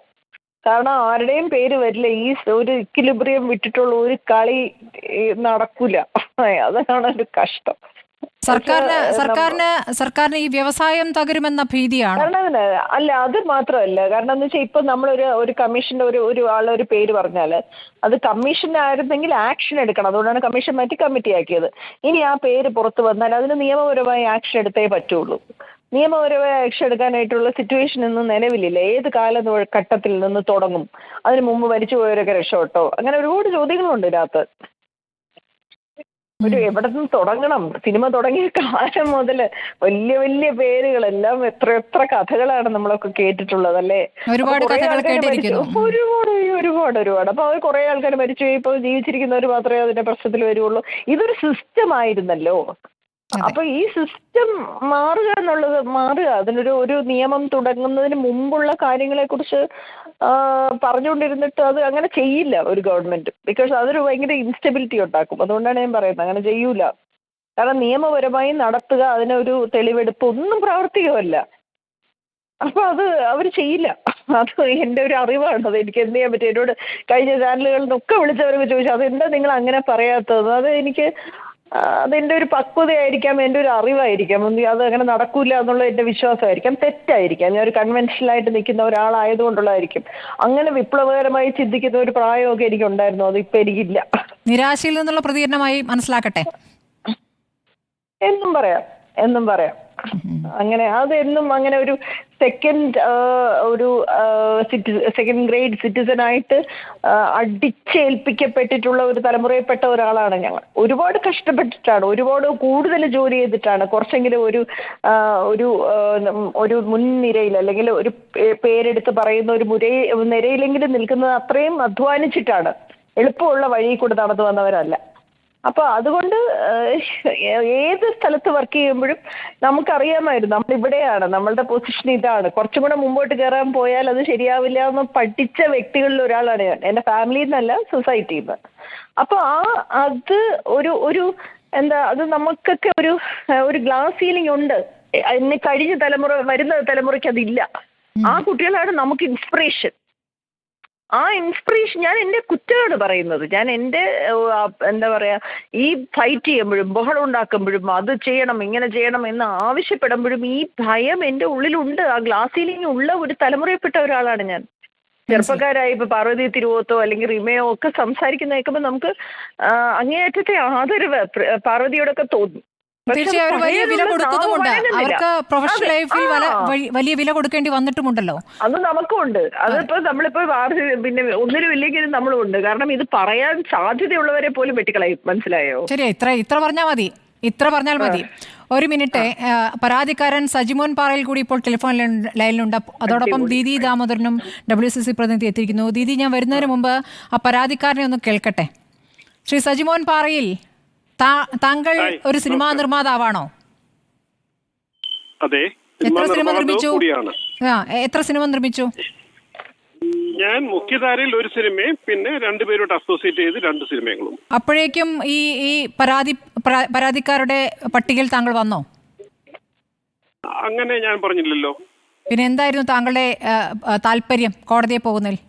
കാരണം ആരുടെയും പേര് വരില്ല. ഈ ഒരു ഇക്വിലിബ്രിയം വിട്ടിട്ടുള്ള ഒരു കളി നടക്കൂല. അതാണ് ഒരു കഷ്ടം. സർക്കാരിന് ഈ വ്യവസായം തകരുമെന്ന ഭീതിയാണ്. കാരണം അല്ല, അത് മാത്രമല്ല. കാരണം എന്ന് വെച്ചാൽ ഇപ്പൊ നമ്മളൊരു കമ്മീഷന്റെ ഒരു ആളൊരു പേര് പറഞ്ഞാല് അത് കമ്മീഷനായിരുന്നെങ്കിൽ ആക്ഷൻ എടുക്കണം. അതുകൊണ്ടാണ് കമ്മീഷൻ മാറ്റി കമ്മിറ്റി ആക്കിയത്. ഇനി ആ പേര് പുറത്തു വന്നാൽ അതിന് നിയമപരമായി ആക്ഷൻ എടുത്തേ പറ്റുള്ളൂ. നിയമപരമായ ആക്ഷൻ എടുക്കാനായിട്ടുള്ള സിറ്റുവേഷൻ ഒന്നും നിലവിലില്ല. ഏത് കാലഘട്ടത്തിൽ നിന്ന് തുടങ്ങും? അതിന് മുമ്പ് മരിച്ചുപോയവരൊക്കെ രക്ഷപ്പെട്ടോ? അങ്ങനെ ഒരുപാട് ചോദ്യങ്ങളുണ്ട് ഇതിനകത്ത്. എവിടെ നിന്ന് തുടങ്ങണം? സിനിമ തുടങ്ങിയ കാലം മുതല് വലിയ വലിയ പേരുകളെല്ലാം എത്ര കഥകളാണ് നമ്മളൊക്കെ കേട്ടിട്ടുള്ളത് അല്ലേ? ഒരുപാട് ഒരുപാട്. അപ്പൊ അവർ കുറെ ആൾക്കാർ മരിച്ചുപോയി. ഇപ്പൊ ജീവിച്ചിരിക്കുന്നവർ മാത്രമേ അതിന്റെ പ്രശ്നത്തിൽ വരുള്ളൂ. ഇതൊരു സിസ്റ്റം ആയിരുന്നല്ലോ. അപ്പൊ ഈ സിസ്റ്റം മാറുക അതിനൊരു നിയമം തുടങ്ങുന്നതിന് മുമ്പുള്ള കാര്യങ്ങളെ കുറിച്ച് പറഞ്ഞുകൊണ്ടിരുന്നിട്ട് അത് അങ്ങനെ ചെയ്യില്ല ഒരു ഗവൺമെന്റ്. ബിക്കോസ് അതൊരു ഭയങ്കര ഇൻസ്റ്റബിലിറ്റി ഉണ്ടാക്കും. അതുകൊണ്ടാണ് ഞാൻ പറയുന്നത് അങ്ങനെ ചെയ്യൂല. കാരണം നിയമപരമായി നടത്തുക, അതിനൊരു തെളിവെടുപ്പ് ഒന്നും പ്രാവർത്തികമല്ല. അപ്പൊ അത് അവർ ചെയ്യില്ല. അത് എന്റെ ഒരു അറിവാണ്. അത് എനിക്ക് എന്ത് ചെയ്യാൻ പറ്റും? എന്നോട് കഴിഞ്ഞ ചാനലുകളിൽ നിന്നൊക്കെ വിളിച്ചവർക്ക് ചോദിച്ചു അതെന്താ നിങ്ങൾ അങ്ങനെ പറയാത്തത്? അതെന്റെ ഒരു പക്വതയായിരിക്കാം, എൻ്റെ ഒരു അറിവായിരിക്കാം. അത് അങ്ങനെ നടക്കൂല എന്നുള്ള എൻ്റെ വിശ്വാസമായിരിക്കാം, തെറ്റായിരിക്കാം. ഞാൻ ഒരു കൺവെൻഷനലായിട്ട് നിൽക്കുന്ന ഒരാളായതുകൊണ്ടുള്ളതായിരിക്കും. അങ്ങനെ വിപ്ലവകരമായി ചിന്തിക്കുന്ന ഒരു പ്രായമൊക്കെ എനിക്ക് ഉണ്ടായിരുന്നു. അത് ഇപ്പൊ എനിക്കില്ല. നിരാശയിൽ നിന്നുള്ള പ്രതികരണമായി മനസ്സിലാക്കട്ടെ. എന്നും പറയാം. അങ്ങനെ അതെന്നും അങ്ങനെ ഒരു സെക്കൻഡ് ഗ്രേഡ് സിറ്റിസൺ ആയിട്ട് അടിച്ചേൽപ്പിക്കപ്പെട്ടിട്ടുള്ള ഒരു തലമുറയിൽപ്പെട്ട ഒരാളാണ് ഞങ്ങൾ. ഒരുപാട് കഷ്ടപ്പെട്ടിട്ടാണ്, ഒരുപാട് കൂടുതൽ ജോലി ചെയ്തിട്ടാണ് കുറച്ചെങ്കിലും ഒരു മുൻനിരയിൽ അല്ലെങ്കിൽ ഒരു പേരെടുത്ത് പറയുന്ന ഒരു നിരയിലെങ്കിലും നിൽക്കുന്നത് അത്രയും അധ്വാനിച്ചിട്ടാണ്. എളുപ്പമുള്ള വഴി കൂടെ നടന്നു വന്നവരല്ല. അപ്പൊ അതുകൊണ്ട് ഏത് സ്ഥലത്ത് വർക്ക് ചെയ്യുമ്പോഴും നമുക്കറിയാമായിരുന്നു നമ്മളിവിടെയാണ്, നമ്മളുടെ പൊസിഷൻ ഇതാണ്, കുറച്ചും കൂടെ മുമ്പോട്ട് കയറാൻ പോയാൽ അത് ശരിയാവില്ല എന്ന് പഠിച്ച വ്യക്തികളിൽ ഒരാളാണ് ഞാൻ, എന്റെ ഫാമിലിയിൽ നിന്നല്ല സൊസൈറ്റിയിൽ നിന്ന്. അപ്പൊ അത് ഒരു എന്താ, അത് നമുക്കൊക്കെ ഒരു ഗ്ലാസ് സീലിംഗ് ഉണ്ട്. കഴിഞ്ഞ വരുന്ന തലമുറയ്ക്ക് അതില്ല. ആ കുട്ടികളാണ് നമുക്ക് ഇൻസ്പിറേഷൻ. ആ ഇൻസ്പിറേഷൻ ഞാൻ എന്റെ കുറ്റമാണ് പറയുന്നത്. ഞാൻ എന്റെ എന്താ പറയാ, ഈ ഫൈറ്റ് ചെയ്യുമ്പോഴും ബഹളം ഉണ്ടാക്കുമ്പോഴും അത് ചെയ്യണം ഇങ്ങനെ ചെയ്യണം എന്ന് ആവശ്യപ്പെടുമ്പോഴും ഈ ഭയം എന്റെ ഉള്ളിലുണ്ട്. ആ ഗ്ലാസ് സീലിംഗ് ഉള്ള ഒരു തലമുറയിൽപ്പെട്ട ഒരാളാണ് ഞാൻ. ചെറുപ്പക്കാരായി ഇപ്പൊ പാർവതി തിരുവോത്തോ അല്ലെങ്കിൽ റിമയോ ഒക്കെ സംസാരിക്കുന്ന കേൾക്കുമ്പോൾ നമുക്ക് അങ്ങേയറ്റത്തെ ആദരവ് പാർവതിയോടൊക്കെ തോന്നും. തീർച്ചയായും വലിയ വില കൊടുക്കുന്നുമുണ്ട്. അവർക്ക് പ്രൊഫഷണൽ ലൈഫിൽ വലിയ വില കൊടുക്കേണ്ടി വന്നിട്ടുമുണ്ടല്ലോ. അത് നമുക്കുണ്ട്. അതിപ്പോ നമ്മളിപ്പോ പിന്നെ ഒന്നിനും ഇല്ലെങ്കിലും നമ്മളും ഉണ്ട്. കാരണം ഇത് പറയാൻ സാധ്യതയുള്ളവരെ പോലും വെട്ടിക്കളയും. മനസ്സിലായോ? ശരി, ഇത്ര പറഞ്ഞാൽ മതി. ഒരു മിനിറ്റ്. പരാതിക്കാരൻ സജിമോൻ പാറയിൽ കൂടി ഇപ്പോൾ ടെലിഫോൺ ലൈനിലുണ്ട്. അതോടൊപ്പം ദീദി ദാമോദരനും WCC പ്രതിനിധി എത്തിയിരിക്കുന്നു. ദീദി, ഞാൻ വരുന്നതിന് മുമ്പ് ആ പരാതിക്കാരനെ ഒന്ന് കേൾക്കട്ടെ. ശ്രീ സജിമോൻ പാറയിൽ, താങ്കൾ ഒരു സിനിമാ നിർമ്മാതാവാണോ? അതെ. എത്ര സിനിമ നിർമ്മിച്ചു? ഞാൻ മുഖ്യധാരയിൽ ഒരു സിനിമയും പിന്നെ രണ്ടുപേരോട്ട് അസോസിയേറ്റ് ചെയ്ത് 2 സിനിമകളും. അപ്പോഴേക്കും ഈ പരാതിക്കാരുടെ പട്ടികയിൽ താങ്കൾ വന്നോ? അങ്ങനെ ഞാൻ പറഞ്ഞില്ലല്ലോ. പിന്നെ എന്തായിരുന്നു താങ്കളുടെ താല്പര്യം കോടതിയെ പോകുന്നതിൽ?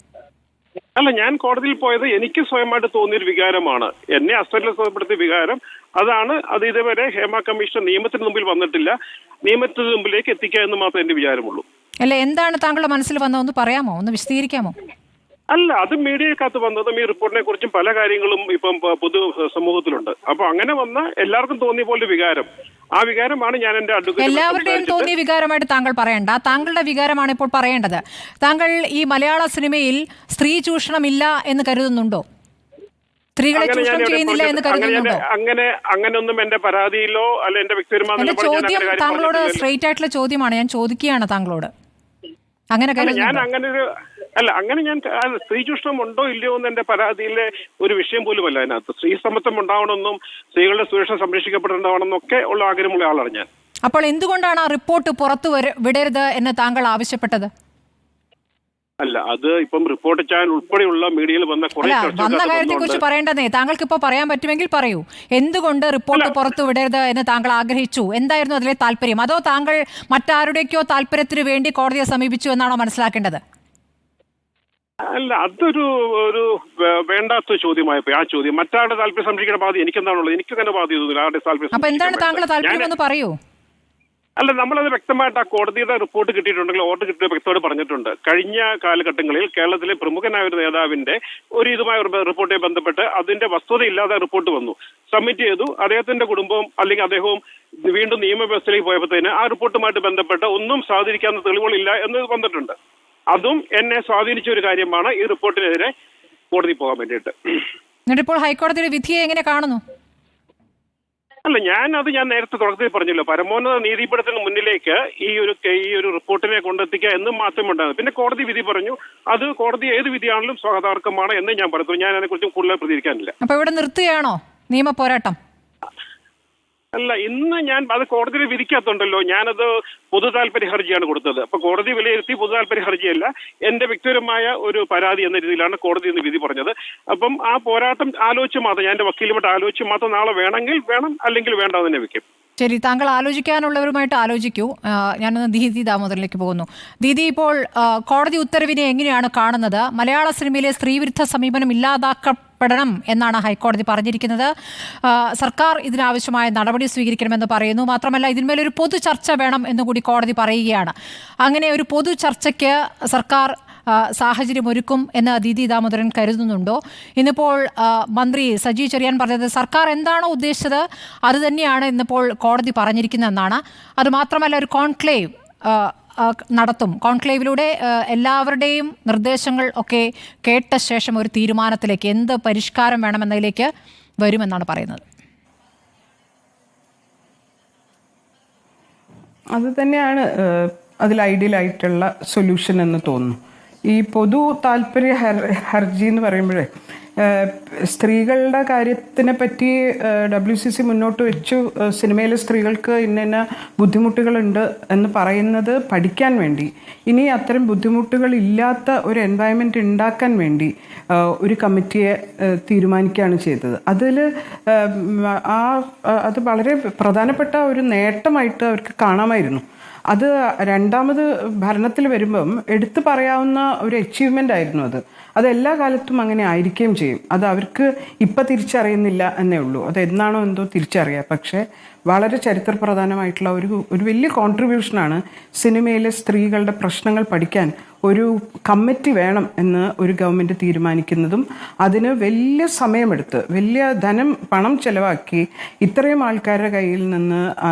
അല്ല, ഞാൻ കോടതിയിൽ പോയത് എനിക്ക് സ്വയമായിട്ട് തോന്നിയൊരു വികാരമാണ്, എന്നെ അസ്വസ്ഥപ്പെടുത്തിയ വികാരം. അത് ഇതുവരെ ഹേമ കമ്മീഷൻ നിയമത്തിന് മുമ്പിൽ വന്നിട്ടില്ല. നിയമത്തിന് മുമ്പിലേക്ക് എത്തിക്കുക എന്ന് മാത്രമേ എന്റെ വിചാരമുള്ളൂ. അല്ല, എന്താണ് താങ്കളുടെ മനസ്സിൽ വന്നതെന്ന് പറയാമോ, ഒന്ന് വിശദീകരിക്കാമോ? അല്ല, അത് മീഡിയക്കകത്ത് വന്നതും ഈ റിപ്പോർട്ടിനെ കുറിച്ചും പല കാര്യങ്ങളും ഇപ്പം പൊതു സമൂഹത്തിലുണ്ട്. അപ്പൊ അങ്ങനെ വന്ന എല്ലാവർക്കും തോന്നിയ പോലെ വികാരം, ആ വികാരമാണ് ഞാൻ എന്റെ അഡ്വക്കേറ്റ്. എല്ലാവരുടെയും തോന്നിയ വികാരമായിട്ട് താങ്കൾ പറയണ്ട, താങ്കളുടെ വികാരമാണ് ഇപ്പോൾ പറയേണ്ടത്. താങ്കൾ ഈ മലയാള സിനിമയിൽ സ്ത്രീ ചൂഷണം ഇല്ല എന്ന് കരുതുന്നുണ്ടോ? സ്ത്രീകളെ ചൂഷണം ചെയ്യുന്നില്ല എന്ന് കരുതുന്നുണ്ടോ? അങ്ങനെയൊന്നും എന്റെ പരാതിയിലോ അല്ല എന്റെ വ്യക്തിപരമായ ചോദ്യം താങ്കളോട് സ്ട്രെയിറ്റ് ആയിട്ടുള്ള ചോദ്യമാണ് ഞാൻ ചോദിക്കുകയാണ് താങ്കളോട്. അങ്ങനെ ഞാൻ സ്ത്രീ ചൂഷണം ഉണ്ടോ ഇല്ലയോ എന്ന് എന്റെ പരാതിയിലെ ഒരു വിഷയം പോലുമല്ല. അതിനകത്ത് സ്ത്രീ സമത്വം ഉണ്ടാവണമെന്നും സ്ത്രീകളുടെ സുരക്ഷ സംരക്ഷിക്കപ്പെടേണ്ടതാണെന്നും ഒക്കെ ഉള്ള ആഗ്രഹമുള്ള ആളാണ് ഞാൻ. അപ്പോൾ എന്തുകൊണ്ടാണ് ആ റിപ്പോർട്ട് പുറത്തു വിടരുത് എന്ന് താങ്കൾ ആവശ്യപ്പെട്ടത്? അല്ല, അത് ഇപ്പം റിപ്പോർട്ട് ചാനൽ ഉൾപ്പെടെയുള്ള മീഡിയയിൽ വന്ന കാര്യത്തെ കുറിച്ച് പറയേണ്ടതേ. താങ്കൾക്ക് ഇപ്പോൾ പറയാൻ പറ്റുമെങ്കിൽ പറയൂ. എന്തുകൊണ്ട് റിപ്പോർട്ട് പുറത്തു വിടരുത് എന്ന് താങ്കൾ ആഗ്രഹിച്ചു? എന്തായിരുന്നു അതിലെ താല്പര്യം? അതോ താങ്കൾ മറ്റാരുടെയൊക്കെയോ താല്പര്യത്തിന് വേണ്ടി കോടതിയെ സമീപിച്ചു എന്നാണോ മനസ്സിലാക്കേണ്ടത്? അല്ല, അതൊരു വേണ്ടാത്ത ചോദ്യമായപ്പോ ആ ചോദ്യം മറ്റാരുടെ താല്പര്യം സംരക്ഷിക്കേണ്ട ബാധ്യത എനിക്കെന്താണുള്ളത്? എനിക്ക് തന്നെ ബാധ്യത ആരുടെ താല്പര്യം. അപ്പൊ എന്താണ് താങ്കളുടെ താല്പര്യം എന്ന് പറയൂ. അല്ല, നമ്മളത് വ്യക്തമായിട്ട് ആ കോടതിയുടെ റിപ്പോർട്ട് കിട്ടിയിട്ടുണ്ടെങ്കിൽ ഓർഡർ കിട്ടിയ വ്യക്തമായിട്ട് പറഞ്ഞിട്ടുണ്ട്. കഴിഞ്ഞ കാലഘട്ടങ്ങളിൽ കേരളത്തിലെ പ്രമുഖനായ ഒരു നേതാവിന്റെ ഇതുമായ റിപ്പോർട്ടുമായി ബന്ധപ്പെട്ട് അതിന്റെ വസ്തുതയില്ലാതെ റിപ്പോർട്ട് വന്നു, സബ്മിറ്റ് ചെയ്തു. അദ്ദേഹത്തിന്റെ കുടുംബവും അല്ലെങ്കിൽ അദ്ദേഹവും വീണ്ടും നിയമവ്യവസ്ഥയിലേക്ക് പോയപ്പോഴത്തേന് ആ റിപ്പോർട്ടുമായിട്ട് ബന്ധപ്പെട്ട് ഒന്നും സ്വാധീനിക്കാവുന്ന തെളിവുകളില്ല എന്ന് വന്നിട്ടുണ്ട്. അതും എന്നെ സ്വാധീനിച്ച ഒരു കാര്യമാണ് ഈ റിപ്പോർട്ടിനെതിരെ കോടതി പോകാൻ വേണ്ടിയിട്ട്. എന്നിട്ടിപ്പോൾ ഹൈക്കോടതിയുടെ വിധിയെ എങ്ങനെ കാണുന്നു? അല്ല, ഞാൻ നേരത്തെ തുടക്കത്തിൽ പറഞ്ഞല്ലോ, പരമോന്നത നീതിപീഠത്തിന് മുന്നിലേക്ക് ഈ ഒരു റിപ്പോർട്ടിനെ കൊണ്ടെത്തിക്കുക എന്നും മാത്രമേ ഉണ്ടാകും. പിന്നെ കോടതി വിധി പറഞ്ഞു, അത് കോടതി ഏത് വിധിയാണെങ്കിലും സ്വാഗതാർഹമാണ് എന്ന് ഞാൻ പറഞ്ഞു. ഞാൻ അതിനെക്കുറിച്ച് കൂടുതൽ പ്രതികരിക്കാനില്ല. അപ്പൊ ഇവിടെ നിർത്തുകയാണോ നിയമ പോരാട്ടം? അല്ല, ഇന്ന് ഞാൻ അത് കോടതിയിൽ വിധിക്കാത്തുണ്ടല്ലോ. ഞാനത് പൊതു താല്പര്യ ഹർജിയാണ് കൊടുത്തത്. അപ്പൊ കോടതി വിലയിരുത്തി പൊതു താല്പര്യ ഹർജിയല്ല, എന്റെ വ്യക്തിപരമായ ഒരു പരാതി എന്ന രീതിയിലാണ് കോടതി ഇന്ന് വിധി പറഞ്ഞത്. അപ്പം ആ പോരാട്ടം ആലോചിച്ച് മാത്രം, ഞാൻ എന്റെ വക്കീലുമായിട്ട് ആലോചിച്ച് മാത്രം നാളെ വേണമെങ്കിൽ വേണം, അല്ലെങ്കിൽ വേണ്ട തന്നെ വെക്കും. ശരി, താങ്കൾ ആലോചിക്കാനുള്ളവരുമായിട്ട് ആലോചിക്കൂ. ഞാനൊന്ന് ദീദി ദാമോദരനിലേക്ക് പോകുന്നു. ദീദി, ഇപ്പോൾ കോടതി ഉത്തരവിനെ എങ്ങനെയാണ് കാണുന്നത്? മലയാള സിനിമയിലെ സ്ത്രീവിരുദ്ധ സമീപനം ഇല്ലാതാക്കപ്പെടണം എന്നാണ് ഹൈക്കോടതി പറഞ്ഞിരിക്കുന്നത്. സർക്കാർ ഇതിനാവശ്യമായ നടപടി സ്വീകരിക്കണമെന്ന് പറയുന്നു. മാത്രമല്ല, ഇതിന്മേലൊരു പൊതു ചർച്ച വേണം എന്നുകൂടി കോടതി പറയുകയാണ്. അങ്ങനെ ഒരു പൊതു ചർച്ചയ്ക്ക് സർക്കാർ സാഹചര്യം ഒരുക്കും എന്ന് ദീദി ദാമോദരൻ കരുതുന്നുണ്ടോ? ഇന്നിപ്പോൾ മന്ത്രി സജി ചെറിയാൻ പറഞ്ഞത് സർക്കാർ എന്താണോ ഉദ്ദേശിച്ചത് അത് തന്നെയാണ് ഇന്നിപ്പോൾ കോടതി പറഞ്ഞിരിക്കുന്നതെന്നാണ്. അതുമാത്രമല്ല, ഒരു കോൺക്ലേവ് നടത്തും. കോൺക്ലേവിലൂടെ എല്ലാവരുടെയും നിർദ്ദേശങ്ങൾ ഒക്കെ കേട്ട ശേഷം ഒരു തീരുമാനത്തിലേക്ക്, എന്ത് പരിഷ്കാരം വേണമെന്നതിലേക്ക് വരുമെന്നാണ് പറയുന്നത്. അത് തന്നെയാണ് അതിൽ ഐഡിയലായിട്ടുള്ള സൊല്യൂഷൻ എന്ന് തോന്നുന്നു. ഈ പൊതു താല്പര്യ ഹർജി എന്ന് പറയുമ്പോഴേ സ്ത്രീകളുടെ കാര്യത്തിനെ പറ്റി WCC മുന്നോട്ട് വെച്ചു, സിനിമയിലെ സ്ത്രീകൾക്ക് ഇന്ന ബുദ്ധിമുട്ടുകളുണ്ട് എന്ന് പറയുന്നത് പഠിക്കാൻ വേണ്ടി, ഇനി അത്തരം ബുദ്ധിമുട്ടുകൾ ഇല്ലാത്ത ഒരു എൻവയൺമെൻറ്റ് ഉണ്ടാക്കാൻ വേണ്ടി ഒരു കമ്മിറ്റിയെ തീരുമാനിക്കുകയാണ് ചെയ്തത്. അതിൽ അത് വളരെ പ്രധാനപ്പെട്ട ഒരു നേട്ടമായിട്ട് അവർക്ക് കാണാമായിരുന്നു. അത് രണ്ടാമത് ഭരണത്തിൽ വരുമ്പം എടുത്തു പറയാവുന്ന ഒരു അച്ചീവ്മെൻ്റ് ആയിരുന്നു അത്. അത് എല്ലാ കാലത്തും അങ്ങനെ ആയിരിക്കുകയും ചെയ്യും. അത് അവർക്ക് ഇപ്പം തിരിച്ചറിയുന്നില്ല എന്നേ ഉള്ളൂ. അത് എന്നാണോ എന്തോ തിരിച്ചറിയാം. പക്ഷേ വളരെ ചരിത്രപ്രധാനമായിട്ടുള്ള ഒരു വലിയ കോൺട്രിബ്യൂഷനാണ് സിനിമയിലെ സ്ത്രീകളുടെ പ്രശ്നങ്ങൾ പഠിക്കാൻ ഒരു കമ്മിറ്റി വേണം എന്ന് ഒരു ഗവൺമെൻറ് തീരുമാനിക്കുന്നതും അതിന് വലിയ സമയമെടുത്ത് വലിയ പണം ചെലവാക്കി ഇത്രയും ആൾക്കാരുടെ കയ്യിൽ നിന്ന്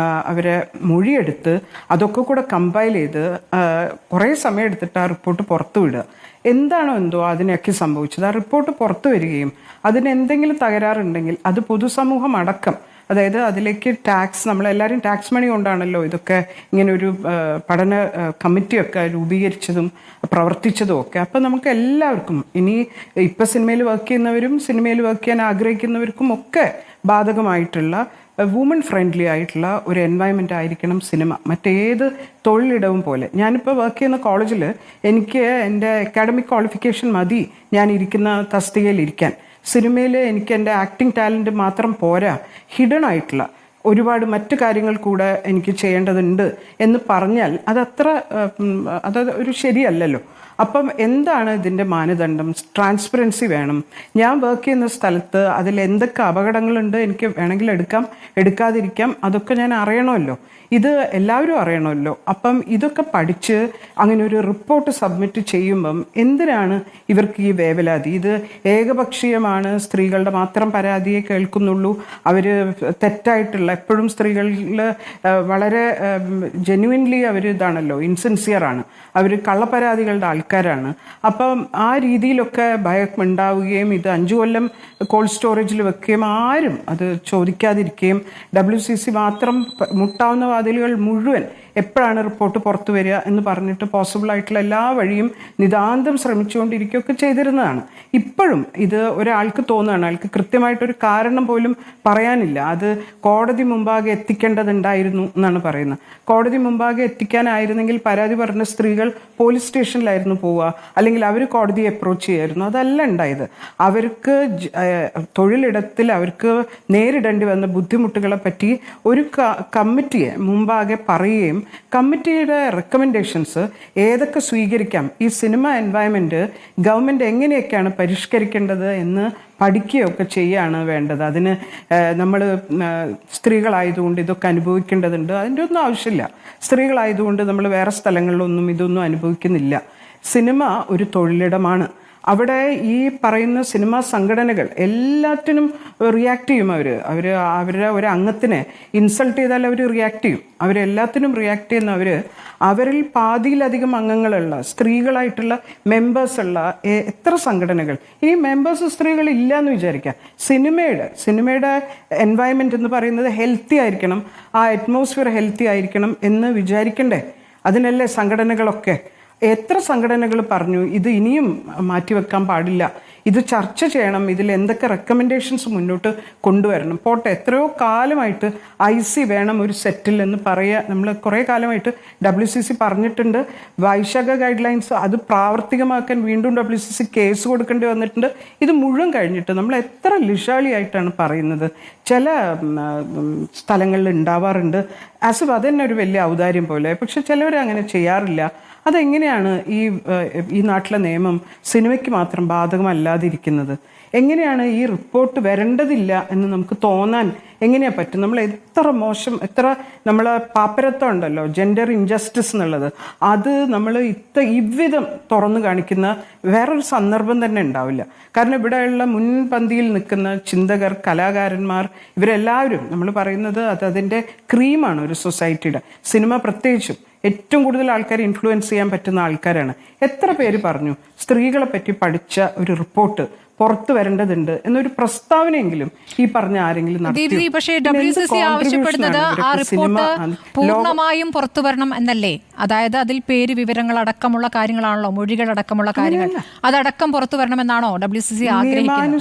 അവരെ മൊഴിയെടുത്ത് അതൊക്കെ കൂടെ കമ്പൈൽ ചെയ്ത് കുറേ സമയമെടുത്തിട്ട് ആ റിപ്പോർട്ട് പുറത്തു വിടുക. എന്താണോ എന്തോ അതിനൊക്കെ സംഭവിച്ചത്. ആ റിപ്പോർട്ട് പുറത്തു വരികയും അതിന് എന്തെങ്കിലും തകരാറുണ്ടെങ്കിൽ അത് പൊതുസമൂഹം അടക്കം, അതായത് അതിലേക്ക് നമ്മളെല്ലാവരും ടാക്സ് മണി കൊണ്ടാണല്ലോ ഇതൊക്കെ ഇങ്ങനൊരു പഠന കമ്മിറ്റിയൊക്കെ രൂപീകരിച്ചതും പ്രവർത്തിച്ചതും ഒക്കെ. അപ്പം നമുക്ക് എല്ലാവർക്കും, ഇനി ഇപ്പം സിനിമയിൽ വർക്ക് ചെയ്യുന്നവരും സിനിമയിൽ വർക്ക് ചെയ്യാൻ ആഗ്രഹിക്കുന്നവർക്കും ഒക്കെ ബാധകമായിട്ടുള്ള വുമൺ ഫ്രണ്ട്ലി ആയിട്ടുള്ള ഒരു എൻവയൺമെൻ്റ് ആയിരിക്കണം സിനിമ. മറ്റേത് തൊഴിലിടവും പോലെ. ഞാനിപ്പോൾ വർക്ക് ചെയ്യുന്ന കോളേജിൽ എനിക്ക് എൻ്റെ അക്കാഡമിക് ക്വാളിഫിക്കേഷൻ മതി ഞാൻ ഇരിക്കുന്ന തസ്തികയിൽ ഇരിക്കാൻ. സിനിമയിൽ എനിക്ക് എൻ്റെ ആക്ടിങ് ടാലൻറ്റ് മാത്രം പോരാ, ഹിഡൻ ആയിട്ടുള്ള ഒരുപാട് മറ്റു കാര്യങ്ങൾ കൂടെ എനിക്ക് ചെയ്യേണ്ടതുണ്ട് എന്ന് പറഞ്ഞാൽ അത് ഒരു ശരിയല്ലല്ലോ. അപ്പം എന്താണ് ഇതിൻ്റെ മാനദണ്ഡം? ട്രാൻസ്പെറൻസി വേണം. ഞാൻ വർക്ക് ചെയ്യുന്ന സ്ഥലത്ത് അതിൽ എന്തൊക്കെ അപകടങ്ങളുണ്ട് എനിക്ക് വേണമെങ്കിൽ എടുക്കാം, എടുക്കാതിരിക്കാം, അതൊക്കെ ഞാൻ അറിയണമല്ലോ. ഇത് എല്ലാവരും അറിയണമല്ലോ. അപ്പം ഇതൊക്കെ പഠിച്ച് അങ്ങനെ ഒരു റിപ്പോർട്ട് സബ്മിറ്റ് ചെയ്യുമ്പം എന്തിനാണ് ഇവർക്ക് ഈ വേവലാതി? ഇത് ഏകപക്ഷീയമാണ്, സ്ത്രീകളുടെ മാത്രം പരാതിയെ കേൾക്കുന്നുള്ളൂ, അവർ തെറ്റായിട്ടുള്ള, എപ്പോഴും സ്ത്രീകളിൽ വളരെ ജെന്യുവൻലി അവർ ഇതാണല്ലോ, ഇൻസിൻസിയറാണ്, അവർ കള്ളപ്പരാതികളുടെ ആൾക്കാരാണ്. അപ്പം ആ രീതിയിലൊക്കെ ഭയം ഉണ്ടാവുകയും ഇത് 5 കൊല്ലം കോൾഡ് സ്റ്റോറേജിൽ വെക്കുകയും ആരും അത് ചോദിക്കാതിരിക്കുകയും WCC മാത്രം മുട്ടാവുന്ന വാതിലുകൾ മുഴുവൻ എപ്പോഴാണ് റിപ്പോർട്ട് പുറത്തു വരിക എന്ന് പറഞ്ഞിട്ട് പോസിബിൾ ആയിട്ടുള്ള എല്ലാ വഴിയും നിതാന്തം ശ്രമിച്ചുകൊണ്ടിരിക്കുകയൊക്കെ ചെയ്തിരുന്നതാണ്. ഇപ്പോഴും ഇത് ഒരാൾക്ക് തോന്നുകയാണ്, അയാൾക്ക് കൃത്യമായിട്ടൊരു കാരണം പോലും പറയാനില്ല. അത് കോടതി മുമ്പാകെ എത്തിക്കേണ്ടതുണ്ടായിരുന്നു എന്നാണ് പറയുന്നത്. കോടതി മുമ്പാകെ എത്തിക്കാനായിരുന്നെങ്കിൽ പരാതി പറഞ്ഞ സ്ത്രീകൾ പോലീസ് സ്റ്റേഷനിലായിരുന്നു പോവുക, അല്ലെങ്കിൽ അവർ കോടതിയെ അപ്രോച്ച് ചെയ്യായിരുന്നു. അതല്ല ഉണ്ടായത്. അവർക്ക് തൊഴിലിടത്തിൽ അവർക്ക് നേരിടേണ്ടി വന്ന ബുദ്ധിമുട്ടുകളെ പറ്റി ഒരു കമ്മിറ്റിയെ മുമ്പാകെ പറയുകയും കമ്മിറ്റിയുടെ റെക്കമെൻഡേഷൻസ് ഏതൊക്കെ സ്വീകരിക്കാം, ഈ സിനിമ എൻവയൺമെൻറ്റ് ഗവൺമെൻറ് എങ്ങനെയൊക്കെയാണ് പരിഷ്കരിക്കേണ്ടത് എന്ന് പഠിക്കുകയൊക്കെ ചെയ്യുകയാണ് വേണ്ടത്. അതിന് നമ്മൾ സ്ത്രീകളായതുകൊണ്ട് ഇതൊക്കെ അനുഭവിക്കേണ്ടതുണ്ട്, അതിൻ്റെ ഒന്നും ആവശ്യമില്ല. സ്ത്രീകളായതുകൊണ്ട് നമ്മൾ വേറെ സ്ഥലങ്ങളിലൊന്നും ഇതൊന്നും അനുഭവിക്കുന്നില്ല. സിനിമ ഒരു തൊഴിലിടമാണ്. അവിടെ ഈ പറയുന്ന സിനിമാ സംഘടനകൾ എല്ലാറ്റിനും റിയാക്ട് ചെയ്യും. അവരുടെ ഒരു അംഗത്തിനെ ഇൻസൾട്ട് ചെയ്താൽ അവർ റിയാക്ട് ചെയ്യും. അവരെല്ലാത്തിനും റിയാക്ട് ചെയ്യുന്നവർ അവരിൽ പാതിയിലധികം അംഗങ്ങളുള്ള സ്ത്രീകളായിട്ടുള്ള മെമ്പേഴ്സുള്ള എത്ര സംഘടനകൾ, ഈ മെമ്പേഴ്സ് സ്ത്രീകൾ ഇല്ല എന്ന് വിചാരിക്കാം. സിനിമയുടെ എൻവയൺമെൻറ്റ് എന്ന് പറയുന്നത് ഹെൽത്തി ആയിരിക്കണം, ആ അറ്റ്മോസ്ഫിയർ ഹെൽത്തി ആയിരിക്കണം എന്ന് വിചാരിക്കണ്ടേ? അതിനല്ലേ സംഘടനകളൊക്കെ. എത്ര സംഘടനകൾ പറഞ്ഞു ഇത് ഇനിയും മാറ്റിവെക്കാൻ പാടില്ല, ഇത് ചർച്ച ചെയ്യണം, ഇതിൽ എന്തൊക്കെ റെക്കമെൻഡേഷൻസ് മുന്നോട്ട് കൊണ്ടുവരണം. പോട്ടെ, എത്രയോ കാലമായിട്ട് IC വേണം ഒരു സെറ്റിൽ എന്ന് നമ്മൾ കുറേ കാലമായിട്ട് WCC പറഞ്ഞിട്ടുണ്ട്. വൈശാഖ ഗൈഡ് ലൈൻസ് അത് പ്രാവർത്തികമാക്കാൻ വീണ്ടും WCC കേസ് കൊടുക്കേണ്ടി വന്നിട്ടുണ്ട്. ഇത് മുഴുവൻ കഴിഞ്ഞിട്ട് നമ്മൾ എത്ര ലിഷാളിയായിട്ടാണ് പറയുന്നത്. ചില സ്ഥലങ്ങളിൽ ഉണ്ടാവാറുണ്ട് ആസ് അതന്നെ ഒരു വലിയ ഔദാര്യം പോലെ, പക്ഷെ ചിലവർ അങ്ങനെ ചെയ്യാറില്ല. അതെങ്ങനെയാണ് ഈ നാട്ടിലെ നിയമം സിനിമയ്ക്ക് മാത്രം ബാധകമല്ലാതിരിക്കുന്നത്? എങ്ങനെയാണ് ഈ റിപ്പോർട്ട് വരേണ്ടതില്ല എന്ന് നമുക്ക് തോന്നാൻ എങ്ങനെയാണ് പറ്റും? നമ്മൾ എത്ര മോശം, എത്ര നമ്മൾ പാപ്പരത്വം ഉണ്ടല്ലോ, ജെൻഡർ ഇൻജസ്റ്റിസ് എന്നുള്ളത്, അത് നമ്മൾ ഇவ்விധം തുറന്നു കാണിക്കുന്ന വേറൊരു സന്ദർഭം തന്നെ ഉണ്ടാവില്ല. കാരണം ഇവിടെയുള്ള മുൻപന്തിയിൽ നിൽക്കുന്ന ചിന്തകർ, കലാകാരന്മാർ, ഇവരെല്ലാവരും നമ്മൾ പറയുന്നത് അതിൻ്റെ ക്രീമാണ് ഒരു സൊസൈറ്റിയുടെ. സിനിമ പ്രത്യേകിച്ചും ഏറ്റവും കൂടുതൽ ആൾക്കാരെ ഇൻഫ്ലുവൻസ് ചെയ്യാൻ പറ്റുന്ന ആൾക്കാരാണ്. എത്ര പേര് പറഞ്ഞു സ്ത്രീകളെ പറ്റി പഠിച്ച ഒരു റിപ്പോർട്ട് പുറത്തു വരേണ്ടതുണ്ട് എന്നൊരു പ്രസ്താവനയെങ്കിലും ഈ പറഞ്ഞ ആരെങ്കിലും നടത്തി? പക്ഷേ WCC ആവശ്യപ്പെടുന്നത് ആ റിപ്പോർട്ട് പൂർണ്ണമായും പുറത്തു വരണം എന്നല്ലേ? അതായത് അതിൽ പേര് വിവരങ്ങൾ അടക്കമുള്ള കാര്യങ്ങളാണല്ലോ, മൊഴികൾ അടക്കമുള്ള കാര്യങ്ങൾ, അതടക്കം പുറത്തു വരണമെന്നാണോ WCC ആഗ്രഹിക്കുന്നത്?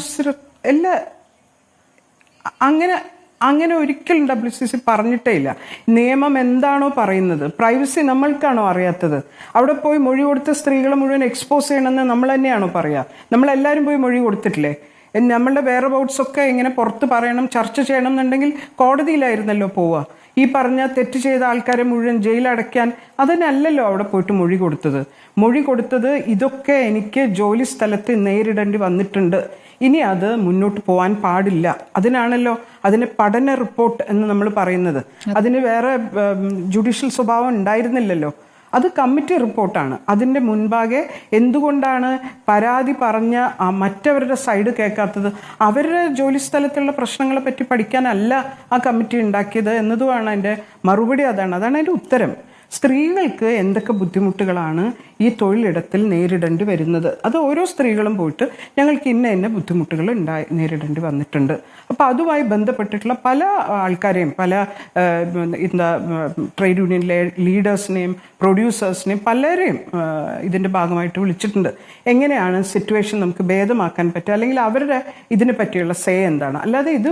അങ്ങനെ ഒരിക്കലും WCC പറഞ്ഞിട്ടേ ഇല്ല. നിയമം എന്താണോ പറയുന്നത്, പ്രൈവസി നമ്മൾക്കാണോ അറിയാത്തത്? അവിടെ പോയി മൊഴി കൊടുത്ത സ്ത്രീകളെ മുഴുവൻ എക്സ്പോസ് ചെയ്യണമെന്ന് നമ്മൾ തന്നെയാണോ പറയുക? നമ്മളെല്ലാവരും പോയി മൊഴി കൊടുത്തിട്ടില്ലേ? നമ്മളുടെ വേറെ ബൗട്ട്സൊക്കെ ഇങ്ങനെ പുറത്ത് പറയണം, ചർച്ച ചെയ്യണം എന്നുണ്ടെങ്കിൽ കോടതിയിലായിരുന്നല്ലോ പോവുക. ഈ പറഞ്ഞ തെറ്റ് ചെയ്ത ആൾക്കാരെ മുഴുവൻ ജയിലടയ്ക്കാൻ അതിനല്ലല്ലോ അവിടെ പോയിട്ട് മൊഴി കൊടുത്തത്. മൊഴി കൊടുത്തത് ഇതൊക്കെ എനിക്ക് ജോലി സ്ഥലത്ത് നേരിടേണ്ടി വന്നിട്ടുണ്ട്, ഇനി അത് മുന്നോട്ട് പോകാൻ പാടില്ല. അതിനാണല്ലോ അതിന് പഠന റിപ്പോർട്ട് എന്ന് നമ്മൾ പറയുന്നത്. അതിന് വേറെ ജുഡീഷ്യൽ സ്വഭാവം ഉണ്ടായിരുന്നില്ലല്ലോ. അത് കമ്മിറ്റി റിപ്പോർട്ടാണ്. അതിൻ്റെ മുൻപാകെ എന്തുകൊണ്ടാണ് പരാതി പറഞ്ഞ മറ്റവരുടെ സൈഡ് കേൾക്കാത്തത്? അവരുടെ ജോലി സ്ഥലത്തുള്ള പ്രശ്നങ്ങളെ പറ്റി പഠിക്കാനല്ല ആ കമ്മിറ്റി ഉണ്ടാക്കിയത് എന്നതുമാണ് അതിൻ്റെ മറുപടി. അതാണ് അതിൻ്റെ ഉത്തരം. സ്ത്രീകൾക്ക് എന്തൊക്കെ ബുദ്ധിമുട്ടുകളാണ് ഈ തൊഴിലിടത്തിൽ നേരിടേണ്ടി വരുന്നത്, അത് ഓരോ സ്ത്രീകളും പോയിട്ട് ഞങ്ങൾക്ക് ഇന്ന ബുദ്ധിമുട്ടുകൾ നേരിടേണ്ടി വന്നിട്ടുണ്ട്. അപ്പോൾ അതുമായി ബന്ധപ്പെട്ടിട്ടുള്ള പല ആൾക്കാരെയും, പല ട്രേഡ് യൂണിയൻ ലീഡേഴ്സിനെയും പ്രൊഡ്യൂസേഴ്സിനെയും പലരെയും ഇതിൻ്റെ ഭാഗമായിട്ട് വിളിച്ചിട്ടുണ്ട്. എങ്ങനെയാണ് സിറ്റുവേഷൻ നമുക്ക് ഭേദമാക്കാൻ പറ്റുക, അല്ലെങ്കിൽ അവരുടെ ഇതിനെ പറ്റിയുള്ള സേ എന്താണ്? അല്ലാതെ ഇത്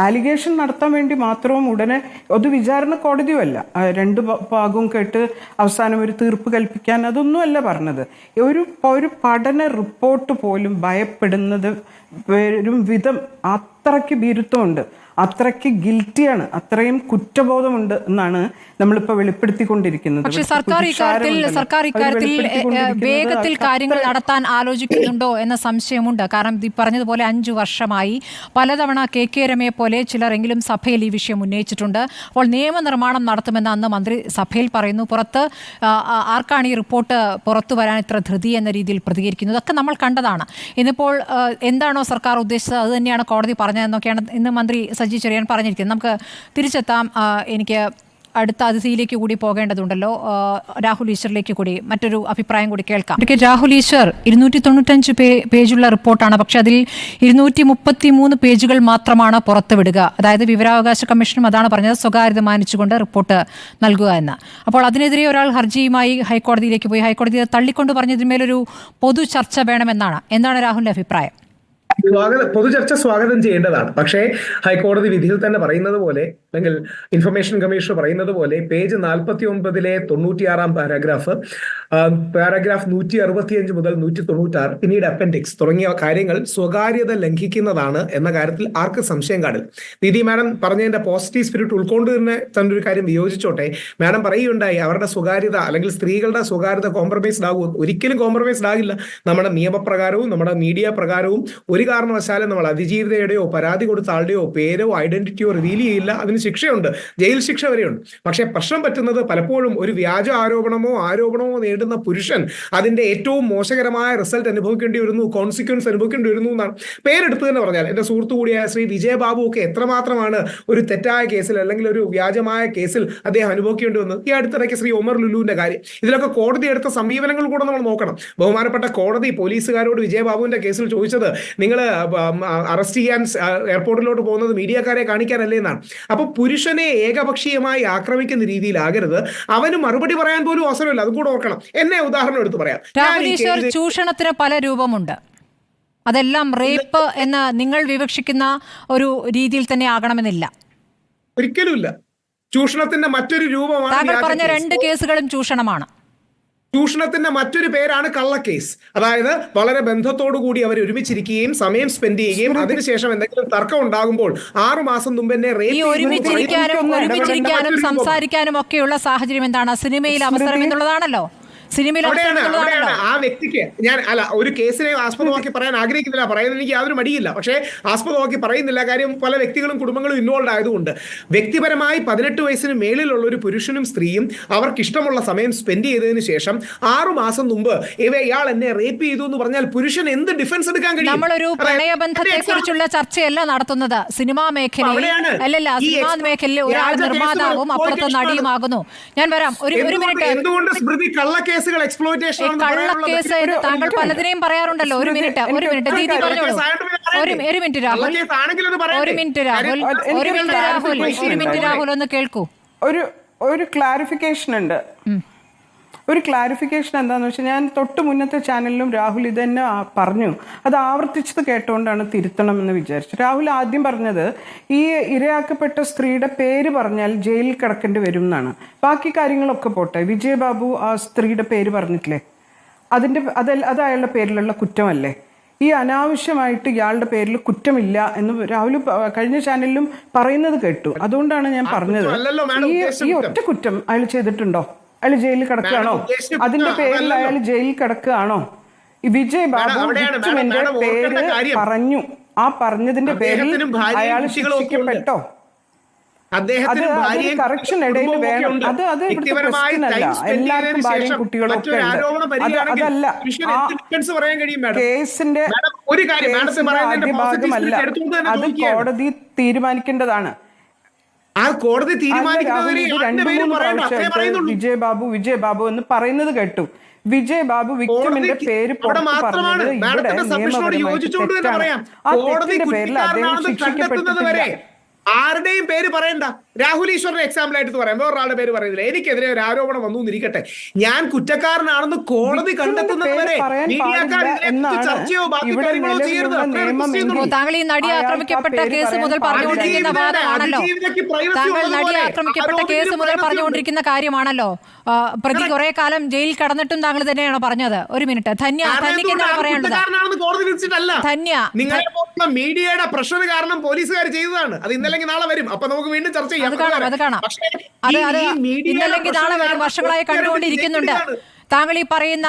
ആലിഗേഷൻ നടത്താൻ വേണ്ടി മാത്രവും ഉടനെ അത് വിചാരണ കോടതിയുമല്ല, രണ്ട് ഭാഗവും കേട്ട് അവസാനം ഒരു തീർപ്പ് കൽപ്പിക്കാൻ അതൊന്നുമല്ല പറഞ്ഞത്. ഒരു പഠന റിപ്പോർട്ട് പോലും ഭയപ്പെടുന്നത് വരും വിധം അത്രയ്ക്ക് ഭീരുത്വമുണ്ട്, അത്രയ്ക്ക് ഗിൽറ്റിയാണ്, അത്രയും കുറ്റബോധമുണ്ട് എന്നാണ് നമ്മളിപ്പോൾ വെളിപ്പെടുത്തിക്കൊണ്ടിരിക്കുന്നത്. പക്ഷേ സർക്കാർ ഇക്കാര്യത്തിൽ വേഗത്തിൽ കാര്യങ്ങൾ നടത്താൻ ആലോചിക്കുന്നുണ്ടോ എന്ന സംശയമുണ്ട്. കാരണം ഈ പറഞ്ഞതുപോലെ 5 വർഷമായി പലതവണ KK രമയെ പോലെ ചിലരെങ്കിലും സഭയിൽ ഈ വിഷയം ഉന്നയിച്ചിട്ടുണ്ട്. അപ്പോൾ നിയമനിർമ്മാണം നടത്തുമെന്ന് അന്ന് മന്ത്രി സഭയിൽ പറയുന്നു. പുറത്ത് ആർക്കാണ് ഈ റിപ്പോർട്ട് പുറത്തു വരാൻ ഇത്ര ധൃതി എന്ന രീതിയിൽ പ്രതികരിക്കുന്നത് ഒക്കെ നമ്മൾ കണ്ടതാണ്. ഇന്നിപ്പോൾ എന്താണോ സർക്കാർ ഉദ്ദേശിച്ചത് അത് തന്നെയാണ് കോടതി പറഞ്ഞതെന്നൊക്കെയാണ് ഇന്ന് മന്ത്രി സജി ചെറിയാൻ പറഞ്ഞിരിക്കുന്നത്. നമുക്ക് തിരിച്ചെത്താം. എനിക്ക് അടുത്ത അതിഥിയിലേക്ക് കൂടി പോകേണ്ടതുണ്ടല്ലോ. രാഹുൽ ഈശ്വറിലേക്ക് കൂടി മറ്റൊരു അഭിപ്രായം കൂടി കേൾക്കാം. രാഹുൽ ഈശ്വർ, 295 പേജുള്ള റിപ്പോർട്ടാണ്. പക്ഷെ അതിൽ 233 പേജുകൾ മാത്രമാണ് പുറത്തുവിടുക. അതായത് വിവരാവകാശ കമ്മീഷനും അതാണ് പറഞ്ഞത്, സ്വകാര്യത മാനിച്ചുകൊണ്ട് റിപ്പോർട്ട് നൽകുക എന്ന്. അപ്പോൾ അതിനെതിരെ ഒരാൾ ഹർജിയുമായി ഹൈക്കോടതിയിലേക്ക് പോയി. ഹൈക്കോടതി തള്ളിക്കൊണ്ട് പറഞ്ഞതിന്മേലൊരു പൊതു ചർച്ച വേണമെന്നാണ്. എന്താണ് രാഹുലിന്റെ അഭിപ്രായം? പൊതുചർച്ച സ്വാഗതം ചെയ്യേണ്ടതാണ്. പക്ഷേ ഹൈക്കോടതി വിധിയിൽ തന്നെ പറയുന്നത് പോലെ, അല്ലെങ്കിൽ ഇൻഫർമേഷൻ കമ്മീഷൻ പറയുന്നത് പോലെ, പേജ് 49 96 പാരാഗ്രാഫ് 165 മുതൽ 196, പിന്നീട് അപ്പൻഡിക്സ് തുടങ്ങിയ കാര്യങ്ങൾ സ്വകാര്യത ലംഘിക്കുന്നതാണ് എന്ന കാര്യത്തിൽ ആർക്ക് സംശയം കാണില്ല. ദീദി മാഡം പറഞ്ഞതിന്റെ പോസിറ്റീവ് സ്പിരിറ്റ് ഉൾക്കൊണ്ട് തന്നെ ഒരു കാര്യം വിയോജിച്ചോട്ടെ. മാഡം പറയുകയുണ്ടായി അവരുടെ സ്വകാര്യത അല്ലെങ്കിൽ സ്ത്രീകളുടെ സ്വകാര്യത കോംപ്രമൈസ്ഡ് ആകും. ഒരിക്കലും കോംപ്രമൈസ്ഡ് ആകില്ല. നമ്മുടെ നിയമപ്രകാരവും നമ്മുടെ മീഡിയ പ്രകാരവും ഒരു കാരണവശാലും നമ്മൾ അതിജീവിതയുടെയോ പരാതി കൊടുത്ത ആളുടെയോ പേരോ ഐഡന്റിറ്റിയോ റിവീൽ ചെയ്യില്ല. അതിന് ശിക്ഷയുണ്ട്, ജയിൽ ശിക്ഷ വരെയുണ്ട്. പക്ഷെ പ്രശ്നം പറ്റുന്നത് പലപ്പോഴും ഒരു വ്യാജ ആരോപണമോ നേടുന്ന പുരുഷൻ അതിന്റെ ഏറ്റവും മോശകരമായ റിസൾട്ട് അനുഭവിക്കേണ്ടി വരുന്നു, കോൺസിക്വൻസ് അനുഭവിക്കേണ്ടി വരുന്നു എന്നാണ്. പേരെടുത്ത് തന്നെ പറഞ്ഞാൽ എന്റെ സുഹൃത്തു കൂടിയായ ശ്രീ വിജയബാബു ഒക്കെ എത്രമാത്രമാണ് ഒരു തെറ്റായ കേസിൽ അല്ലെങ്കിൽ ഒരു വ്യാജമായ കേസിൽ അദ്ദേഹം അനുഭവിക്കേണ്ടി വന്നത്. ഈ അടുത്തിടയ്ക്ക് ശ്രീ ഒമർ ലുലുവിന്റെ കാര്യം, ഇതിലൊക്കെ കോടതി എടുത്ത സമീപനങ്ങൾ കൂടെ നമ്മൾ നോക്കണം. ബഹുമാനപ്പെട്ട കോടതി പോലീസുകാരോട് വിജയബാബുവിന്റെ കേസിൽ ചോദിച്ചത് നിങ്ങൾ അറസ്റ്റ് ചെയ്യാൻ എയർപോർട്ടിലോട്ട് പോകുന്നത് മീഡിയക്കാരെ കാണിക്കാനല്ലേ എന്നാണ്. അപ്പൊ പുരുഷനെ ഏകപക്ഷീയമായി ആക്രമിക്കുന്ന രീതിയിലാകരുത്. അവന് മറുപടി പറയാൻ പോലും അവസരമില്ല. അതും കൂടെ ഓർക്കണം. എന്നെ ഉദാഹരണം എടുത്ത് പറയാം. ചൂഷണത്തിന് പല രൂപമുണ്ട്. അതെല്ലാം റേപ്പ് എന്ന് നിങ്ങൾ വിവക്ഷിക്കുന്ന ഒരു രീതിയിൽ തന്നെ ആകണമെന്നില്ല. ഒരിക്കലുമില്ല. ചൂഷണത്തിന്റെ മറ്റൊരു രൂപമാണ്. താങ്കൾ പറഞ്ഞ 2 കേസുകളും ചൂഷണമാണ്. ചൂഷണത്തിന്റെ മറ്റൊരു പേരാണ് കള്ളക്കേസ്. അതായത് വളരെ ബന്ധത്തോടു കൂടി അവർ ഒരുമിച്ചിരിക്കുകയും സമയം സ്പെൻഡ് ചെയ്യുകയും അതിനുശേഷം എന്തെങ്കിലും തർക്കം ഉണ്ടാകുമ്പോൾ 6 മാസം മുമ്പ് തന്നെ ഒരുമിച്ചിരിക്കാനും സംസാരിക്കാനും ഒക്കെയുള്ള സാഹചര്യം എന്താണ്? സിനിമയിൽ അവസരം എന്നുള്ളതാണല്ലോ. സിനിമയിൽ അവിടെയാണ് ആ വ്യക്തിക്ക് ഞാൻ ഒരു കേസിനെ ആസ്പദമാക്കി പറയാൻ ആഗ്രഹിക്കുന്നില്ല, പറയുന്നത് എനിക്ക് യാതൊരു മടിയില്ല, പക്ഷേ ആസ്പദമാക്കി പറയുന്നില്ല. കാര്യം പല വ്യക്തികളും കുടുംബങ്ങളും ഇൻവോൾവ് ആയതുകൊണ്ട് വ്യക്തിപരമായി 18 വയസ്സിന് മേളിലുള്ള ഒരു പുരുഷനും സ്ത്രീയും അവർക്ക് ഇഷ്ടമുള്ള സമയം സ്പെൻഡ് ചെയ്തതിനു ശേഷം 6 മാസം മുമ്പ് ഇയാൾ എന്നെ റേപ്പ് ചെയ്തു എന്ന് പറഞ്ഞാൽ പുരുഷൻ എന്ത് ഡിഫൻസ് എടുക്കാൻ കഴിയും? നമ്മളൊരു പ്രണയബന്ധത്തെ കുറിച്ചുള്ള ചർച്ചയല്ല നടത്തുന്നത്. സിനിമാ മേഖലയിൽ സിനിമാ മേഖലയിൽ ഒരാൾ നിർമ്മാതാവും അപ്പുറത്ത് നടിയുമാകുന്നു. ഞാൻ വരാം, ഒരു മിനിറ്റ്. എന്തുകൊണ്ട് സ്മൃതി കള്ളക്കേസുകൾ എക്സ്പ്ലോയിറ്റേഷൻ കള്ളക്കേസ് താങ്കൾ പലതിനെയും പറയാറുണ്ടല്ലോ. ഒരു മിനിറ്റ് ദീദി പറഞ്ഞോളൂ. ഒരു മിനിറ്റ് രാഹുൽ, രാഹുൽ ഒന്ന് കേൾക്കൂ. ഒരു ക്ലാരിഫിക്കേഷൻ ഉണ്ട്. ഒരു ക്ലാരിഫിക്കേഷൻ എന്താണെന്ന് വെച്ചാൽ, ഞാൻ തൊട്ട് മുന്നത്തെ ചാനലിലും രാഹുൽ ഇത് തന്നെ പറഞ്ഞു, അത് ആവർത്തിച്ചത് കേട്ടുകൊണ്ടാണ് തിരുത്തണം എന്ന് വിചാരിച്ചു. രാഹുൽ ആദ്യം പറഞ്ഞത് ഈ ഇരയാക്കപ്പെട്ട സ്ത്രീയുടെ പേര് പറഞ്ഞാൽ ജയിലിൽ കിടക്കേണ്ടി വരും എന്നാണ്. ബാക്കി കാര്യങ്ങളൊക്കെ പോട്ടെ, വിജയബാബു ആ സ്ത്രീയുടെ പേര് പറഞ്ഞിട്ടില്ലേ, അത് അയാളുടെ പേരിലുള്ള കുറ്റമല്ലേ? ഈ അനാവശ്യമായിട്ട് ഇയാളുടെ പേരിൽ കുറ്റമില്ല എന്ന് രാഹുൽ കഴിഞ്ഞ ചാനലിലും പറയുന്നത് കേട്ടു. അതുകൊണ്ടാണ് ഞാൻ പറഞ്ഞത്, ഈ ഒറ്റ കുറ്റം അയാൾ ചെയ്തിട്ടുണ്ടോ? അയാൾ ജയിലിൽ കിടക്കുകയാണോ? അതിന്റെ പേരിൽ അയാൾ ജയിലിൽ കിടക്കുകയാണോ? ഈ വിജയ് ബാബു വിക്ടിമിന്റെ പേര് പറഞ്ഞു, ആ പറഞ്ഞതിന്റെ പേരിൽ അയാൾ ശിക്ഷിക്കപ്പെട്ടോ? കറക്ഷൻ ഇടയിൽ വേണം. അത് ഇവിടുത്തെ ക്വസ്റ്റ്യൻ അല്ല. എല്ലാവർക്കും ഭാര്യയും കുട്ടികളും ഒക്കെ ഉണ്ട്. അതല്ല കേസിന്റെ ആദ്യ ഭാഗമല്ല, അത് കോടതി തീരുമാനിക്കേണ്ടതാണ്. ആ കോടതി തീരുമാനിക്കുന്നവരെ 2-3 പ്രാവശ്യമായിട്ട് വിജയ് ബാബു എന്ന് പറയുന്നത് കേട്ടു. വിജയ് ബാബു വിക്ടിമിന്റെ പേര് പുറത്ത് പറഞ്ഞത് ഇവിടെ നിയമപരമായിട്ട് തെറ്റാണ്. ആ തെറ്റിന്റെ പേരിൽ അദ്ദേഹം ശിക്ഷിക്കപ്പെട്ടിട്ടില്ല. ആരുടെയും പേര് പറയണ്ട. രാഹുൽ ഈശ്വറിന്റെ എക്സാമ്പിൾ ആയിട്ട് പറയാം, വേറൊരാളുടെ പേര് പറയുന്നില്ല. എനിക്കെതിരെ ഒരു ആരോപണം വന്നു എന്നിരിക്കട്ടെ, ഞാൻ കുറ്റക്കാരനാണെന്ന് കോടതി കണ്ടെത്തുന്നതുവരെ ചർച്ചയോ ബാക്കി കാര്യങ്ങളോ ചെയ്യരുത്. താങ്കൾ ഈ നടി ആക്രമിക്കപ്പെട്ട കേസ് മുതൽ പറഞ്ഞുകൊണ്ടിരിക്കുന്ന വാദമാണല്ലോ, താങ്കൾ നടി ആക്രമിക്കപ്പെട്ട കേസ് മുതൽ പറഞ്ഞുകൊണ്ടിരിക്കുന്ന കാര്യമാണല്ലോ. പ്രതി കുറെ കാലം ജയിലിൽ കടന്നിട്ടും താങ്കൾ തന്നെയാണോ പറഞ്ഞത്? ഒരു മിനിറ്റ്, ധന്യക്ക് എന്താണ് പറയാനുള്ളത്? നിങ്ങളെ മീഡിയയുടെ പ്രഷർ കാരണം പോലീസുകാർ ചെയ്തതാണ്. അത് ഇന്നല്ലെങ്കിൽ നാളെ വരും, അപ്പൊ നമുക്ക് വീണ്ടും ചർച്ച ചെയ്യാം. അത് കാണാം. ഇന്നല്ലെങ്കിൽ നാളെ വരും. വർഷങ്ങളായി കണ്ടുകൊണ്ടിരിക്കുന്നുണ്ട്. താങ്കൾ ഈ പറയുന്ന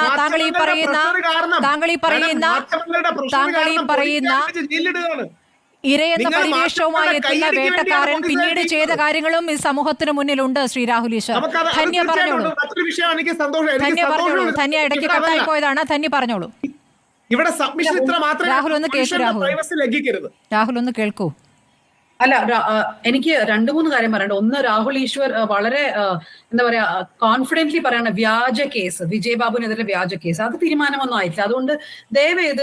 ഇരയെന്ന പരിവേഷവുമായി എത്തുന്ന വേട്ടക്കാരൻ പിന്നീട് ചെയ്ത കാര്യങ്ങളും ഈ സമൂഹത്തിന് മുന്നിലുണ്ട്. ശ്രീ രാഹുൽ ഈശ്വർ, ധന്യ പറഞ്ഞോളൂ. ധന്യ ഇടയ്ക്ക് കട്ടായി പോയതാണ്. ധന്യ പറഞ്ഞോളൂ. ഇവിടെ സബ്മിഷൻ ഇത്ര മാത്രമേ. രാഹുൽ ഒന്ന് കേൾക്കൂ. അല്ല, എനിക്ക് 2-3 കാര്യം പറയണ്ട. ഒന്ന്, രാഹുൽ ഈശ്വർ വളരെ എന്താ പറയാ കോൺഫിഡന്റ്ലി പറയണ വ്യാജ കേസ്, വിജയ് ബാബുവിനെതിരെ വ്യാജ കേസ്, അത് തീരുമാനമൊന്നും ആയിട്ടില്ല. അതുകൊണ്ട് ദയവേത്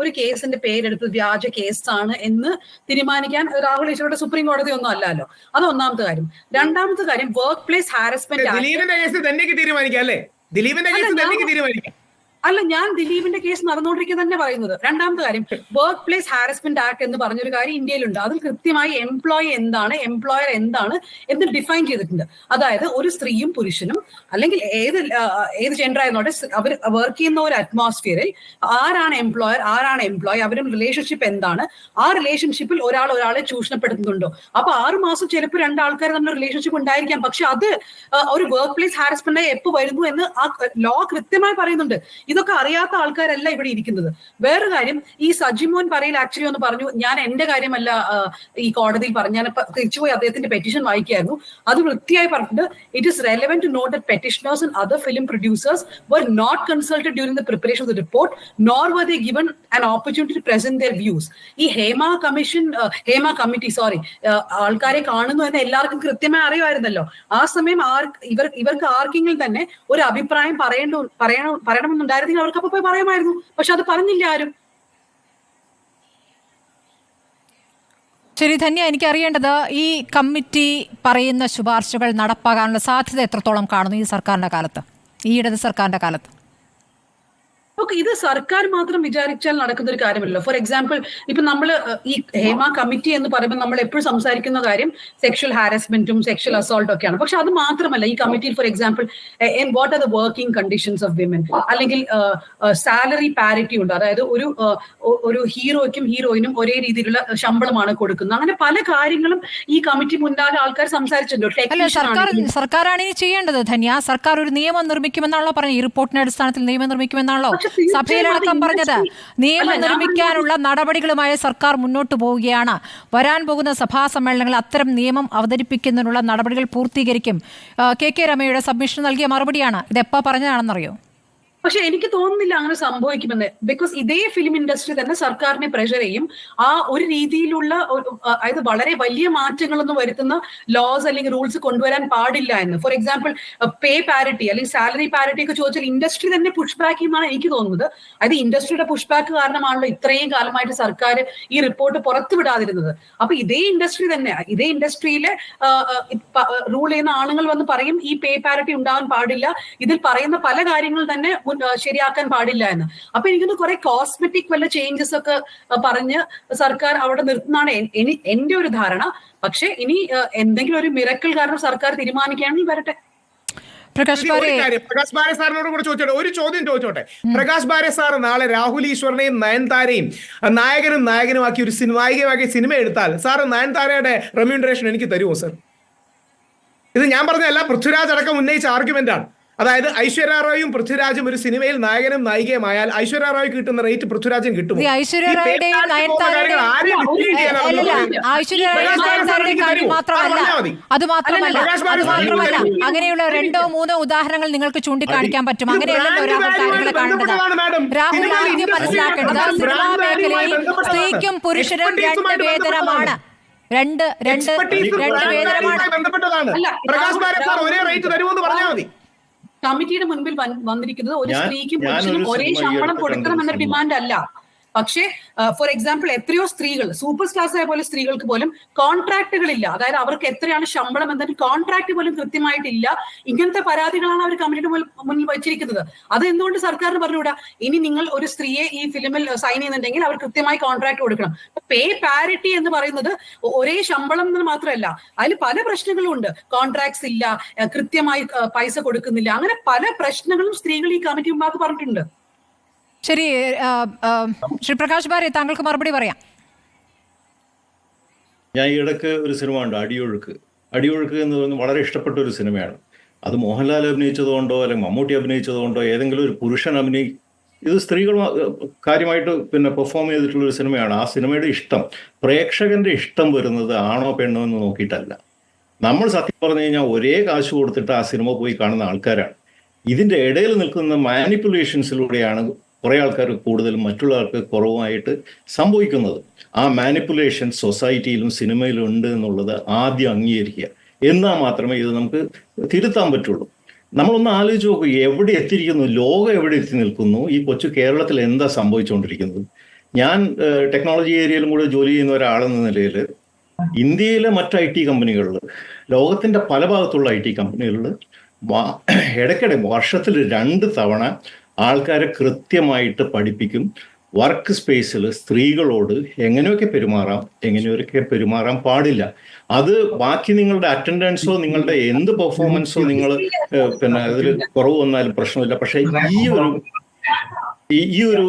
ഒരു കേസിന്റെ പേരെടുത്ത് വ്യാജ കേസാണ് എന്ന് തീരുമാനിക്കാൻ രാഹുൽ ഈശ്വറുടെ സുപ്രീം കോടതി ഒന്നും അല്ലല്ലോ. അത് ഒന്നാമത്തെ കാര്യം. രണ്ടാമത്തെ കാര്യം, വർക്ക് പ്ലേസ് ഹാരസ്മെന്റ് അല്ല, ഞാൻ ദിലീപിന്റെ കേസ് നടന്നുകൊണ്ടിരിക്കുന്നത് തന്നെ പറയുന്നത്. രണ്ടാമത്തെ കാര്യം, വർക്ക് പ്ലേസ് ഹാരസ്മെന്റ് ആക്ട് എന്ന് പറഞ്ഞൊരു കാര്യം ഇന്ത്യയിലുണ്ട്. അതിൽ കൃത്യമായി എംപ്ലോയി എന്താണ്, എംപ്ലോയർ എന്താണ് എന്ന് ഡിഫൈൻ ചെയ്തിട്ടുണ്ട്. അതായത് ഒരു സ്ത്രീയും പുരുഷനും അല്ലെങ്കിൽ ഏത് ജെൻഡർ ആയിരുന്നോട്ടെ അവർ വർക്ക് ചെയ്യുന്ന ഒരു അറ്റ്മോസ്ഫിയറിൽ ആരാണ് എംപ്ലോയർ, ആരാണ് എംപ്ലോയി, അവരും റിലേഷൻഷിപ്പ് എന്താണ്, ആ റിലേഷൻഷിപ്പിൽ ഒരാളെ ചൂഷണപ്പെടുത്തുന്നുണ്ടോ? അപ്പൊ 6 മാസം ചിലപ്പോൾ 2 ആൾക്കാർ തമ്മിൽ റിലേഷൻഷിപ്പ് ഉണ്ടായിരിക്കാം, പക്ഷെ അത് ഒരു വർക്ക് പ്ലേസ് ഹാരസ്മെന്റ് ആയി എപ്പോൾ വരുന്നു എന്ന് ആ ലോ കൃത്യമായി പറയുന്നുണ്ട്. ഇതൊക്കെ അറിയാത്ത ആൾക്കാരല്ല ഇവിടെ ഇരിക്കുന്നത്. വേറൊരു കാര്യം, ഈ സജിമോൻ പറയിൽ ആക്ച്വലി ഒന്ന് പറഞ്ഞു, ഞാൻ എന്റെ കാര്യമല്ല ഈ കോടതിയിൽ പറഞ്ഞു, ഞാൻ തിരിച്ചുപോയി അദ്ദേഹത്തിന്റെ പെറ്റീഷൻ വായിക്കായിരുന്നു. അത് വൃത്തിയായി പറഞ്ഞിട്ട്, it is relevant to note that petitioners and other film producers were not consulted during the preparation of the report, nor were they given an opportunity to present their views. ഈ Hema committee ആൾക്കാരെ കാണുന്നു എന്ന് എല്ലാവർക്കും കൃത്യമായി അറിയുമായിരുന്നല്ലോ. ആ സമയം ഇവർക്ക് ആർക്കെങ്കിലും തന്നെ ഒരു അഭിപ്രായം പറയണമെന്നുണ്ടായിരുന്നു, അവർക്ക് അപ്പൊ പോയി പറയാമായിരുന്നു. പക്ഷെ അത് പറഞ്ഞില്ല ആരും. ശരി ധന്യ, എനിക്കറിയേണ്ടത് ഈ കമ്മിറ്റി പറയുന്ന ശുപാർശകൾ നടപ്പാകാനുള്ള സാധ്യത എത്രത്തോളം കാണുന്നു ഈ സർക്കാരിന്റെ കാലത്ത്, ഈ ഇടത് സർക്കാരിന്റെ കാലത്ത്? ഓക്കെ, ഇത് സർക്കാർ മാത്രം വിചാരിച്ചാൽ നടക്കുന്ന ഒരു കാര്യമല്ലോ. ഫോർ എക്സാമ്പിൾ, ഇപ്പൊ നമ്മൾ ഈ ഹേമ കമ്മിറ്റി എന്ന് പറയുമ്പോൾ നമ്മൾ എപ്പോഴും സംസാരിക്കുന്ന കാര്യം സെക്ഷൽ ഹാരസ്മെന്റും സെക്ഷൽ അസോൾട്ടും ഒക്കെയാണ്. പക്ഷെ അത് മാത്രമല്ല, ഈ കമ്മിറ്റിയിൽ for example what are the working conditions of women, അല്ലെങ്കിൽ സാലറി പാരിറ്റി ഉണ്ട്. അതായത് ഒരു ഹീറോയ്ക്കും ഹീറോയിനും ഒരേ രീതിയിലുള്ള ശമ്പളമാണ് കൊടുക്കുന്നത്. അങ്ങനെ പല കാര്യങ്ങളും ഈ കമ്മിറ്റി മുന്നാലെ ആൾക്കാർ സംസാരിച്ചിട്ടുണ്ട്. സർക്കാരാണ് ഇനി ചെയ്യേണ്ടത് ധന്യ. സർക്കാർ ഒരു നിയമം നിർമ്മിക്കുമെന്നാണല്ലോ പറഞ്ഞത്. ഈ റിപ്പോർട്ടിന്റെ അടിസ്ഥാനത്തിൽ നിയമം നിർമ്മിക്കുമെന്നാണല്ലോ സഭയിലടക്കം പറഞ്ഞത്. നിയമം നിർമ്മിക്കാനുള്ള നടപടികളുമായി സർക്കാർ മുന്നോട്ട് പോവുകയാണ്. വരാൻ പോകുന്ന സഭാ സമ്മേളനങ്ങളിൽ അത്തരം നിയമം അവതരിപ്പിക്കുന്നതിനുള്ള നടപടികൾ പൂർത്തീകരിക്കും. കെ രമയുടെ സബ്മിഷൻ നൽകിയ മറുപടിയാണ്. ഇത് എപ്പോ പറഞ്ഞതാണെന്നറിയോ? പക്ഷെ എനിക്ക് തോന്നുന്നില്ല അങ്ങനെ സംഭവിക്കുമെന്ന്. ബിക്കോസ് ഇതേ ഫിലിം ഇൻഡസ്ട്രി തന്നെ സർക്കാരിനെ പ്രഷർ ചെയ്യും. ആ ഒരു രീതിയിലുള്ള അതായത് വളരെ വലിയ മാറ്റങ്ങളൊന്നും വരുത്തുന്ന ലോസ് അല്ലെങ്കിൽ റൂൾസ് കൊണ്ടുവരാൻ പാടില്ല എന്ന്. ഫോർ എക്സാമ്പിൾ, പേ പാരിറ്റി അല്ലെങ്കിൽ സാലറി പാരിറ്റി ഒക്കെ ചോദിച്ചാൽ ഇൻഡസ്ട്രി തന്നെ പുഷ് ബാക്ക് ചെയ്യുന്നതാണ് എനിക്ക് തോന്നുന്നത്. അതായത് ഇൻഡസ്ട്രിയുടെ പുഷ് ബാക്ക് കാരണമാണല്ലോ ഇത്രയും കാലമായിട്ട് സർക്കാർ ഈ റിപ്പോർട്ട് പുറത്തുവിടാതിരുന്നത്. അപ്പൊ ഇതേ ഇൻഡസ്ട്രിയിലെ റൂൾ ചെയ്യുന്ന ആളുകൾ വന്ന് പറയും ഈ പേ പാരിറ്റി ഉണ്ടാകാൻ പാടില്ല, ഇതിൽ പറയുന്ന പല കാര്യങ്ങൾ തന്നെ ശരിയാക്കാൻ പാടില്ല എന്ന്. അപ്പൊ എനിക്കൊന്ന് കുറെ കോസ്മെറ്റിക് വല്ല ചേഞ്ചസ് ഒക്കെ പറഞ്ഞ് സർക്കാർ അവിടെ നിർത്തുന്നതാണ് എന്റെ ഒരു ധാരണ. പക്ഷെ ഇനി എന്തെങ്കിലും ഒരു മിറക്കിൾ കാരണം സർക്കാർ തീരുമാനിക്കുകയാണെങ്കിൽ വരട്ടെ. പ്രകാശ് ബാരെ സാറിനോട് കൂടെ ചോദിച്ചോട്ടെ, ഒരു ചോദ്യം ചോദിച്ചോട്ടെ. പ്രകാശ് ബാരെ സാർ നാളെ രാഹുൽ ഈശ്വറിനെയും നയൻതാരയും നായകനുമാക്കി ഒരു നായികമാക്കി സിനിമ എടുത്താൽ സാറ് നയൻതാരയുടെ റെമ്യൂണറേഷൻ എനിക്ക് തരുമോ സർ? ഇത് ഞാൻ പറഞ്ഞതല്ല, പൃഥ്വിരാജ് അടക്കം ഉന്നയിച്ച ആർഗ്യുമെന്റ് ആണ്. അതായത് ഐശ്വര്യ റോയും പൃഥ്വിരാജും ഒരു സിനിമയിൽ നായകനും നായികയുമായാൽ ഐശ്വര്യ റോയ്ക്ക് കിട്ടുന്ന റേറ്റ് പൃഥ്വിരാജും കിട്ടുമോ? അത് മാത്രമല്ല അങ്ങനെയുള്ള 2-3 ഉദാഹരണങ്ങൾ നിങ്ങൾക്ക് ചൂണ്ടിക്കാണിക്കാൻ പറ്റും. അങ്ങനെയല്ലല്ലോ രാഹുൽ കാര്യങ്ങളെ കാണുന്നത്. രാഹുൽ ആദ്യം മനസ്സിലാക്കേണ്ടത് സിനിമാ മേഖലയിൽ സ്ത്രീക്കും പുരുഷനും 2 വേതനമാണ്. രണ്ട് വേതനമാണ്. കമ്മിറ്റിയുടെ മുൻപിൽ വന്നിരിക്കുന്നത് ഒരു സ്ത്രീക്കും പുരുഷനും ഒരേ ശമ്പളം കൊടുക്കണം എന്ന ഡിമാൻഡ് അല്ല. പക്ഷേ ഫോർ എക്സാമ്പിൾ എത്രയോ സ്ത്രീകൾ, സൂപ്പർ സ്റ്റാർസ് ആയ പോലെ സ്ത്രീകൾക്ക് പോലും കോൺട്രാക്ടുകളില്ല. അതായത് അവർക്ക് എത്രയാണ് ശമ്പളം എന്നൊരു കോൺട്രാക്ട് പോലും കൃത്യമായിട്ടില്ല. ഇങ്ങനത്തെ പരാതികളാണ് അവർ കമ്മിറ്റിയുടെ മുന്നിൽ വെച്ചിരിക്കുന്നത്. അത് എന്തുകൊണ്ട് സർക്കാരിന് പറഞ്ഞുകൂടാ? ഇനി നിങ്ങൾ ഒരു സ്ത്രീയെ ഈ ഫിലിമിൽ സൈൻ ചെയ്യുന്നുണ്ടെങ്കിൽ അവർ കൃത്യമായി കോൺട്രാക്ട് കൊടുക്കണം. പേ പാരിറ്റി എന്ന് പറയുന്നത് ഒരേ ശമ്പളം എന്ന് മാത്രമല്ല, അതിൽ പല പ്രശ്നങ്ങളും ഉണ്ട്. കോൺട്രാക്ട്സ് ഇല്ല, കൃത്യമായി പൈസ കൊടുക്കുന്നില്ല, അങ്ങനെ പല പ്രശ്നങ്ങളും സ്ത്രീകൾ ഈ കമ്മിറ്റി മുമ്പാകെ പറഞ്ഞിട്ടുണ്ട്. ശരി, ശ്രീ പ്രകാശ് ബാരെ, താങ്കൾക്ക് മറുപടി പറയാം. ഞാൻ ഈ ഇടയ്ക്ക് ഒരു സിനിമ ഉണ്ട്, അടിയൊഴുക്ക് എന്ന് പറയുന്നത് വളരെ ഇഷ്ടപ്പെട്ട ഒരു സിനിമയാണ്. അത് മോഹൻലാൽ അഭിനയിച്ചതുകൊണ്ടോ അല്ലെങ്കിൽ മമ്മൂട്ടി അഭിനയിച്ചതുകൊണ്ടോ ഏതെങ്കിലും ഒരു പുരുഷൻ ഇത് സ്ത്രീകൾ കാര്യമായിട്ട് പെർഫോം ചെയ്തിട്ടുള്ളൊരു സിനിമയാണ്. ആ സിനിമയുടെ ഇഷ്ടം, പ്രേക്ഷകന്റെ ഇഷ്ടം വരുന്നത് ആണോ പെണ്ണോ എന്ന് നോക്കിയിട്ടല്ല. നമ്മൾ സത്യം പറഞ്ഞു കഴിഞ്ഞാൽ ഒരേ കാശ് കൊടുത്തിട്ട് ആ സിനിമ പോയി കാണുന്ന ആൾക്കാരാണ്. ഇതിൻ്റെ ഇടയിൽ നിൽക്കുന്ന മാനിപ്പുലേഷൻസിലൂടെയാണ് കുറേ ആൾക്കാർ കൂടുതലും മറ്റുള്ള ആൾക്ക് കുറവുമായിട്ട് സംഭവിക്കുന്നത്. ആ മാനിപ്പുലേഷൻ സൊസൈറ്റിയിലും സിനിമയിലും ഉണ്ട് എന്നുള്ളത് ആദ്യം അംഗീകരിക്കുക. എന്നാൽ മാത്രമേ ഇത് നമുക്ക് തിരുത്താൻ പറ്റുള്ളൂ. നമ്മളൊന്ന് ആലോചിച്ച് നോക്കൂ, എവിടെ എത്തിയിരിക്കുന്നു, ലോകം എവിടെ എത്തി നിൽക്കുന്നു, ഈ കൊച്ചു കേരളത്തിൽ എന്താ സംഭവിച്ചുകൊണ്ടിരിക്കുന്നത്. ഞാൻ ടെക്നോളജി ഏരിയയിലും കൂടെ ജോലി ചെയ്യുന്ന ഒരാളെന്ന നിലയിൽ ഇന്ത്യയിലെ മറ്റ് IT കമ്പനികളിൽ, ലോകത്തിൻ്റെ പല ഭാഗത്തുള്ള IT കമ്പനികളിൽ ഇടയ്ക്കിടെ വർഷത്തിൽ 2 തവണ ആൾക്കാരെ കൃത്യമായിട്ട് പഠിപ്പിക്കും. വർക്ക് സ്പേസിൽ സ്ത്രീകളോട് എങ്ങനെയൊക്കെ പെരുമാറാൻ പാടില്ല. അത് ബാക്കി നിങ്ങളുടെ അറ്റൻഡൻസോ നിങ്ങളുടെ എന്ത് പെർഫോമൻസോ നിങ്ങൾ അതിൽ കുറവ് വന്നാലും പ്രശ്നമില്ല. പക്ഷേ ഈ ഒരു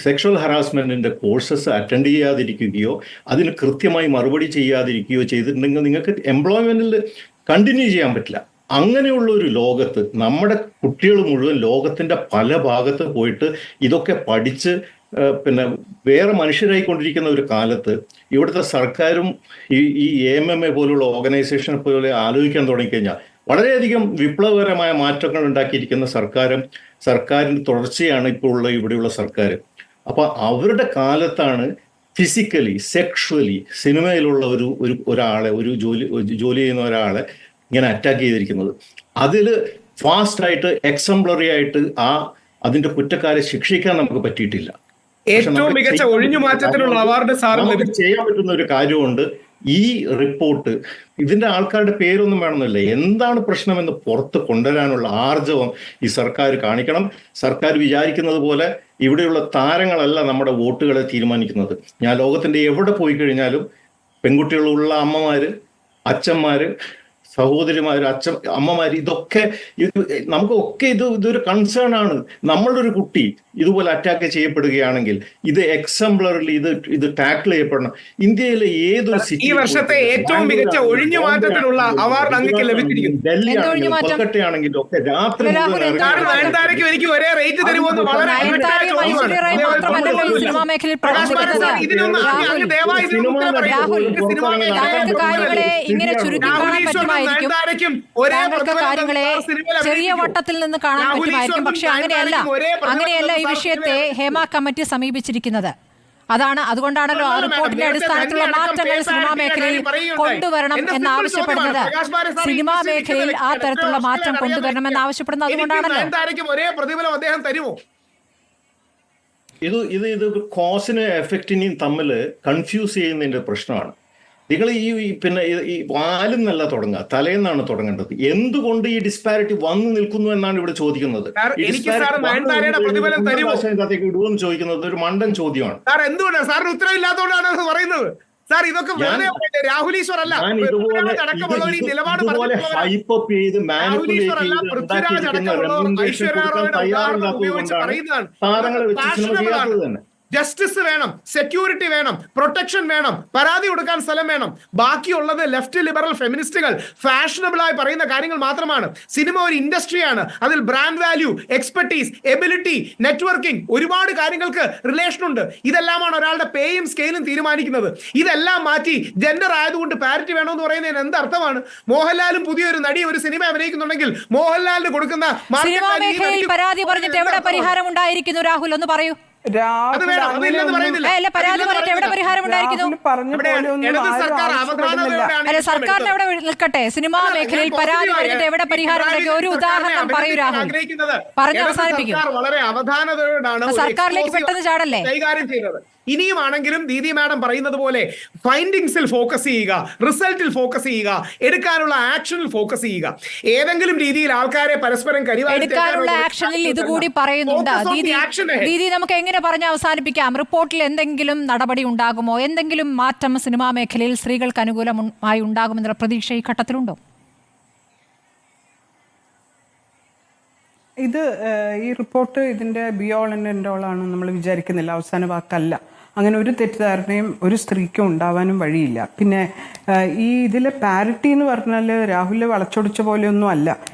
സെക്ഷൽ ഹറാസ്മെന്റിന്റെ കോഴ്സസ് അറ്റൻഡ് ചെയ്യാതിരിക്കുകയോ അതിന് കൃത്യമായി മറുപടി ചെയ്യാതിരിക്കുകയോ ചെയ്തിട്ടുണ്ടെങ്കിൽ നിങ്ങൾക്ക് എംപ്ലോയ്മെന്റിൽ കണ്ടിന്യൂ ചെയ്യാൻ പറ്റില്ല. അങ്ങനെയുള്ള ഒരു ലോകത്ത് നമ്മുടെ കുട്ടികൾ മുഴുവൻ ലോകത്തിൻ്റെ പല ഭാഗത്ത് പോയിട്ട് ഇതൊക്കെ പഠിച്ച് വേറെ മനുഷ്യരായിക്കൊണ്ടിരിക്കുന്ന ഒരു കാലത്ത് ഇവിടുത്തെ സർക്കാരും ഈ AMMA പോലുള്ള ഓർഗനൈസേഷനെ പോലെ ആലോചിക്കാൻ തുടങ്ങിക്കഴിഞ്ഞാൽ വളരെയധികം വിപ്ലവകരമായ മാറ്റങ്ങൾ ഉണ്ടാക്കിയിരിക്കുന്ന സർക്കാരിൻ്റെ തുടർച്ചയാണ് ഇപ്പോൾ ഇവിടെയുള്ള സർക്കാർ. അപ്പോൾ അവരുടെ കാലത്താണ് ഫിസിക്കലി സെക്ഷുവലി സിനിമയിലുള്ള ഒരാളെ ജോലി ചെയ്യുന്ന ഒരാളെ ഇങ്ങനെ അറ്റാക്ക് ചെയ്തിരിക്കുന്നത്. അതിൽ ഫാസ്റ്റായിട്ട് എക്സംപ്ലറി ആയിട്ട് അതിന്റെ കുറ്റക്കാരെ ശിക്ഷിക്കാൻ നമുക്ക് പറ്റിയിട്ടില്ല. ഏറ്റവും മികച്ച ഒഴിഞ്ഞുമാറ്റത്തിനുള്ള അവാർഡ് സാറിന് ചെയ്യാൻ പറ്റുന്ന ഒരു കാര്യമുണ്ട്. ഈ റിപ്പോർട്ട് ഇതിന്റെ ആൾക്കാരുടെ പേരൊന്നും വേണമെന്നില്ല, എന്താണ് പ്രശ്നമെന്ന് പുറത്ത് കൊണ്ടുവരാനുള്ള ആർജവം ഈ സർക്കാർ കാണിക്കണം. സർക്കാർ വിചാരിക്കുന്നത് പോലെ ഇവിടെയുള്ള താരങ്ങളല്ല നമ്മുടെ വോട്ടുകളെ തീരുമാനിക്കുന്നത്. ഞാൻ ലോകത്തിന്റെ എവിടെ പോയി കഴിഞ്ഞാലും പെൺകുട്ടികളുള്ള അമ്മമാര്, അച്ഛന്മാര്, സഹോദരിമാര്, അമ്മമാര്, ഇതൊക്കെ നമുക്കൊക്കെ ഇതൊരു കൺസേൺ ആണ്. നമ്മളുടെ ഒരു കുട്ടി ഇതുപോലെ അറ്റാക്ക് ചെയ്യപ്പെടുകയാണെങ്കിൽ ഇത് എക്സാംപ്ലറിലി ഇത് ടാക്കിൾ ചെയ്യപ്പെടണം. ഇന്ത്യയിലെ ഏതൊരു ഈ വർഷത്തെ ഏറ്റവും മികച്ച ഒഴിഞ്ഞു മാറ്റത്തിനുള്ള അവാർഡ് അങ്ങക്ക് ലഭിച്ചിരിക്കുന്നു. ഡൽഹിയാണെങ്കിലും കൊൽക്കട്ടയാണെങ്കിലും ഒക്കെ രാത്രി നയൻതാരയ്ക്കും എനിക്ക് ഒരേ റേറ്റ് തരുമോ എന്ന് വളരെ ചെറിയ വട്ടത്തിൽ നിന്ന് കാണാൻ പറ്റുമായിരിക്കും. പക്ഷെ അങ്ങനെയല്ല ഈ വിഷയത്തെ ഹേമ കമ്മിറ്റി സമീപിച്ചിരിക്കുന്നത്. അതുകൊണ്ടാണല്ലോ ആ റിപ്പോർട്ടിന്റെ അടിസ്ഥാനത്തിലുള്ള മാറ്റങ്ങൾ സിനിമാ മേഖലയിൽ കൊണ്ടുവരണം എന്നാവശ്യപ്പെടുന്നത്. സിനിമാ മേഖലയിൽ ആ തരത്തിലുള്ള മാറ്റം കൊണ്ടുവരണം എന്നാവശ്യപ്പെടുന്നത് അതുകൊണ്ടാണല്ലോ. ഒരേ പ്രതിഫലം അദ്ദേഹം തരുമോ? ഇത് കോസിന് എഫക്റ്റിനെയും തമ്മിൽ കൺഫ്യൂസ് ചെയ്യുന്നതിന്റെ പ്രശ്നമാണ്. നിങ്ങൾ ഈ വാലിൽ നിന്നല്ല തുടങ്ങുക, തലേന്നാണ് തുടങ്ങേണ്ടത്. എന്തുകൊണ്ട് ഈ ഡിസ്പാരിറ്റി വന്നു നിൽക്കുന്നു എന്നാണ് ഇവിടെ ചോദിക്കുന്നത്. ഇടുവെന്ന് ചോദിക്കുന്നത് ഒരു മണ്ടൻ ചോദ്യമാണ്. എന്തുകൊണ്ടാണ് സാറിന് ഉത്തരവില്ലാത്തതുകൊണ്ടാണ് പറയുന്നത്? സാർ ഇതൊക്കെ രാഹുൽ ഈശ്വർ അല്ല, ജസ്റ്റിസ് വേണം, സെക്യൂരിറ്റി വേണം, പ്രൊട്ടക്ഷൻ വേണം, പരാതി കൊടുക്കാൻ സ്ഥലം വേണം. ബാക്കിയുള്ളത് ലെഫ്റ്റ് ലിബറൽ ഫെമിനിസ്റ്റുകൾ ഫാഷനബിളായി പറയുന്ന കാര്യങ്ങൾ മാത്രമാണ്. സിനിമ ഒരു ഇൻഡസ്ട്രിയാണ്. അതിൽ brand value, expertise, ability, networking, ഒരുപാട് കാര്യങ്ങൾക്ക് റിലേഷൻ ഉണ്ട്. ഇതെല്ലാമാണ് ഒരാളുടെ പേയും സ്കെയിലും തീരുമാനിക്കുന്നത്. ഇതെല്ലാം മാറ്റി ജെൻഡർ ആയതുകൊണ്ട് പാരിറ്റി വേണമെന്ന് പറയുന്നതിന് എന്ത് അർത്ഥമാണ്? മോഹൻലാലും പുതിയൊരു നടി ഒരു സിനിമ അഭിനയിക്കുന്നുണ്ടെങ്കിൽ മോഹൻലാലിന് കൊടുക്കുന്ന പരാതി പറഞ്ഞിട്ട് എവിടെ പരിഹാരം ഉണ്ടായിരിക്കുന്നു? രാഹുൽ ഒന്ന് പറയൂ. സർക്കാരിന് എവിടെ നിൽക്കട്ടെ, സിനിമാ മേഖലയിൽ പരാതി പറഞ്ഞിട്ട് എവിടെ പരിഹാരം ഉണ്ടാക്കി? ഒരു ഉദാഹരണം പറയൂ രാഹുൽ, പറഞ്ഞ് അവസാനിപ്പിക്കും. വളരെ അവധാനതയോടാണ് സർക്കാരിലേക്ക് പെട്ടെന്ന് ചാടല്ലേ കൈകാര്യം ചെയ്യുന്നത്. ഇനിയുമാണെങ്കിലും ദീദി മാഡം പറയുന്നത് പോലെ ഫൈൻഡിങ്സിൽ ഫോക്കസ് ചെയ്യുക, റിസൾട്ടിൽ ഫോക്കസ് ചെയ്യുക, എടുക്കാനുള്ള ആക്ഷനിൽ ഫോക്കസ് ചെയ്യുക. ഏതെങ്കിലും രീതിയിൽ ആൾക്കാരെ പരസ്പരം എടുക്കാനുള്ള ആക്ഷനിൽ ഇതുകൂടി പറയുന്നുണ്ട്. ദീദി നമുക്ക് എങ്ങനെ പറഞ്ഞ് അവസാനിപ്പിക്കാം? റിപ്പോർട്ടിൽ എന്തെങ്കിലും നടപടി ഉണ്ടാകുമോ? എന്തെങ്കിലും മാറ്റം സിനിമാ മേഖലയിൽ സ്ത്രീകൾക്ക് അനുകൂലമായി ഉണ്ടാകുമെന്നുള്ള പ്രതീക്ഷ ഈ ഘട്ടത്തിലുണ്ടോ? ഈ റിപ്പോർട്ട് ഇതിൻ്റെ B all and end all ആണെന്ന് നമ്മൾ വിചാരിക്കുന്നില്ല. അവസാന വാക്കല്ല. അങ്ങനെ ഒരു തെറ്റിദ്ധാരണയും ഒരു സ്ത്രീക്കും ഉണ്ടാവാനും വഴിയില്ല. പിന്നെ ഇതിലെ പാരിറ്റി എന്ന് പറഞ്ഞാൽ രാഹുൽ വളച്ചൊടിച്ച പോലെയൊന്നും അല്ല.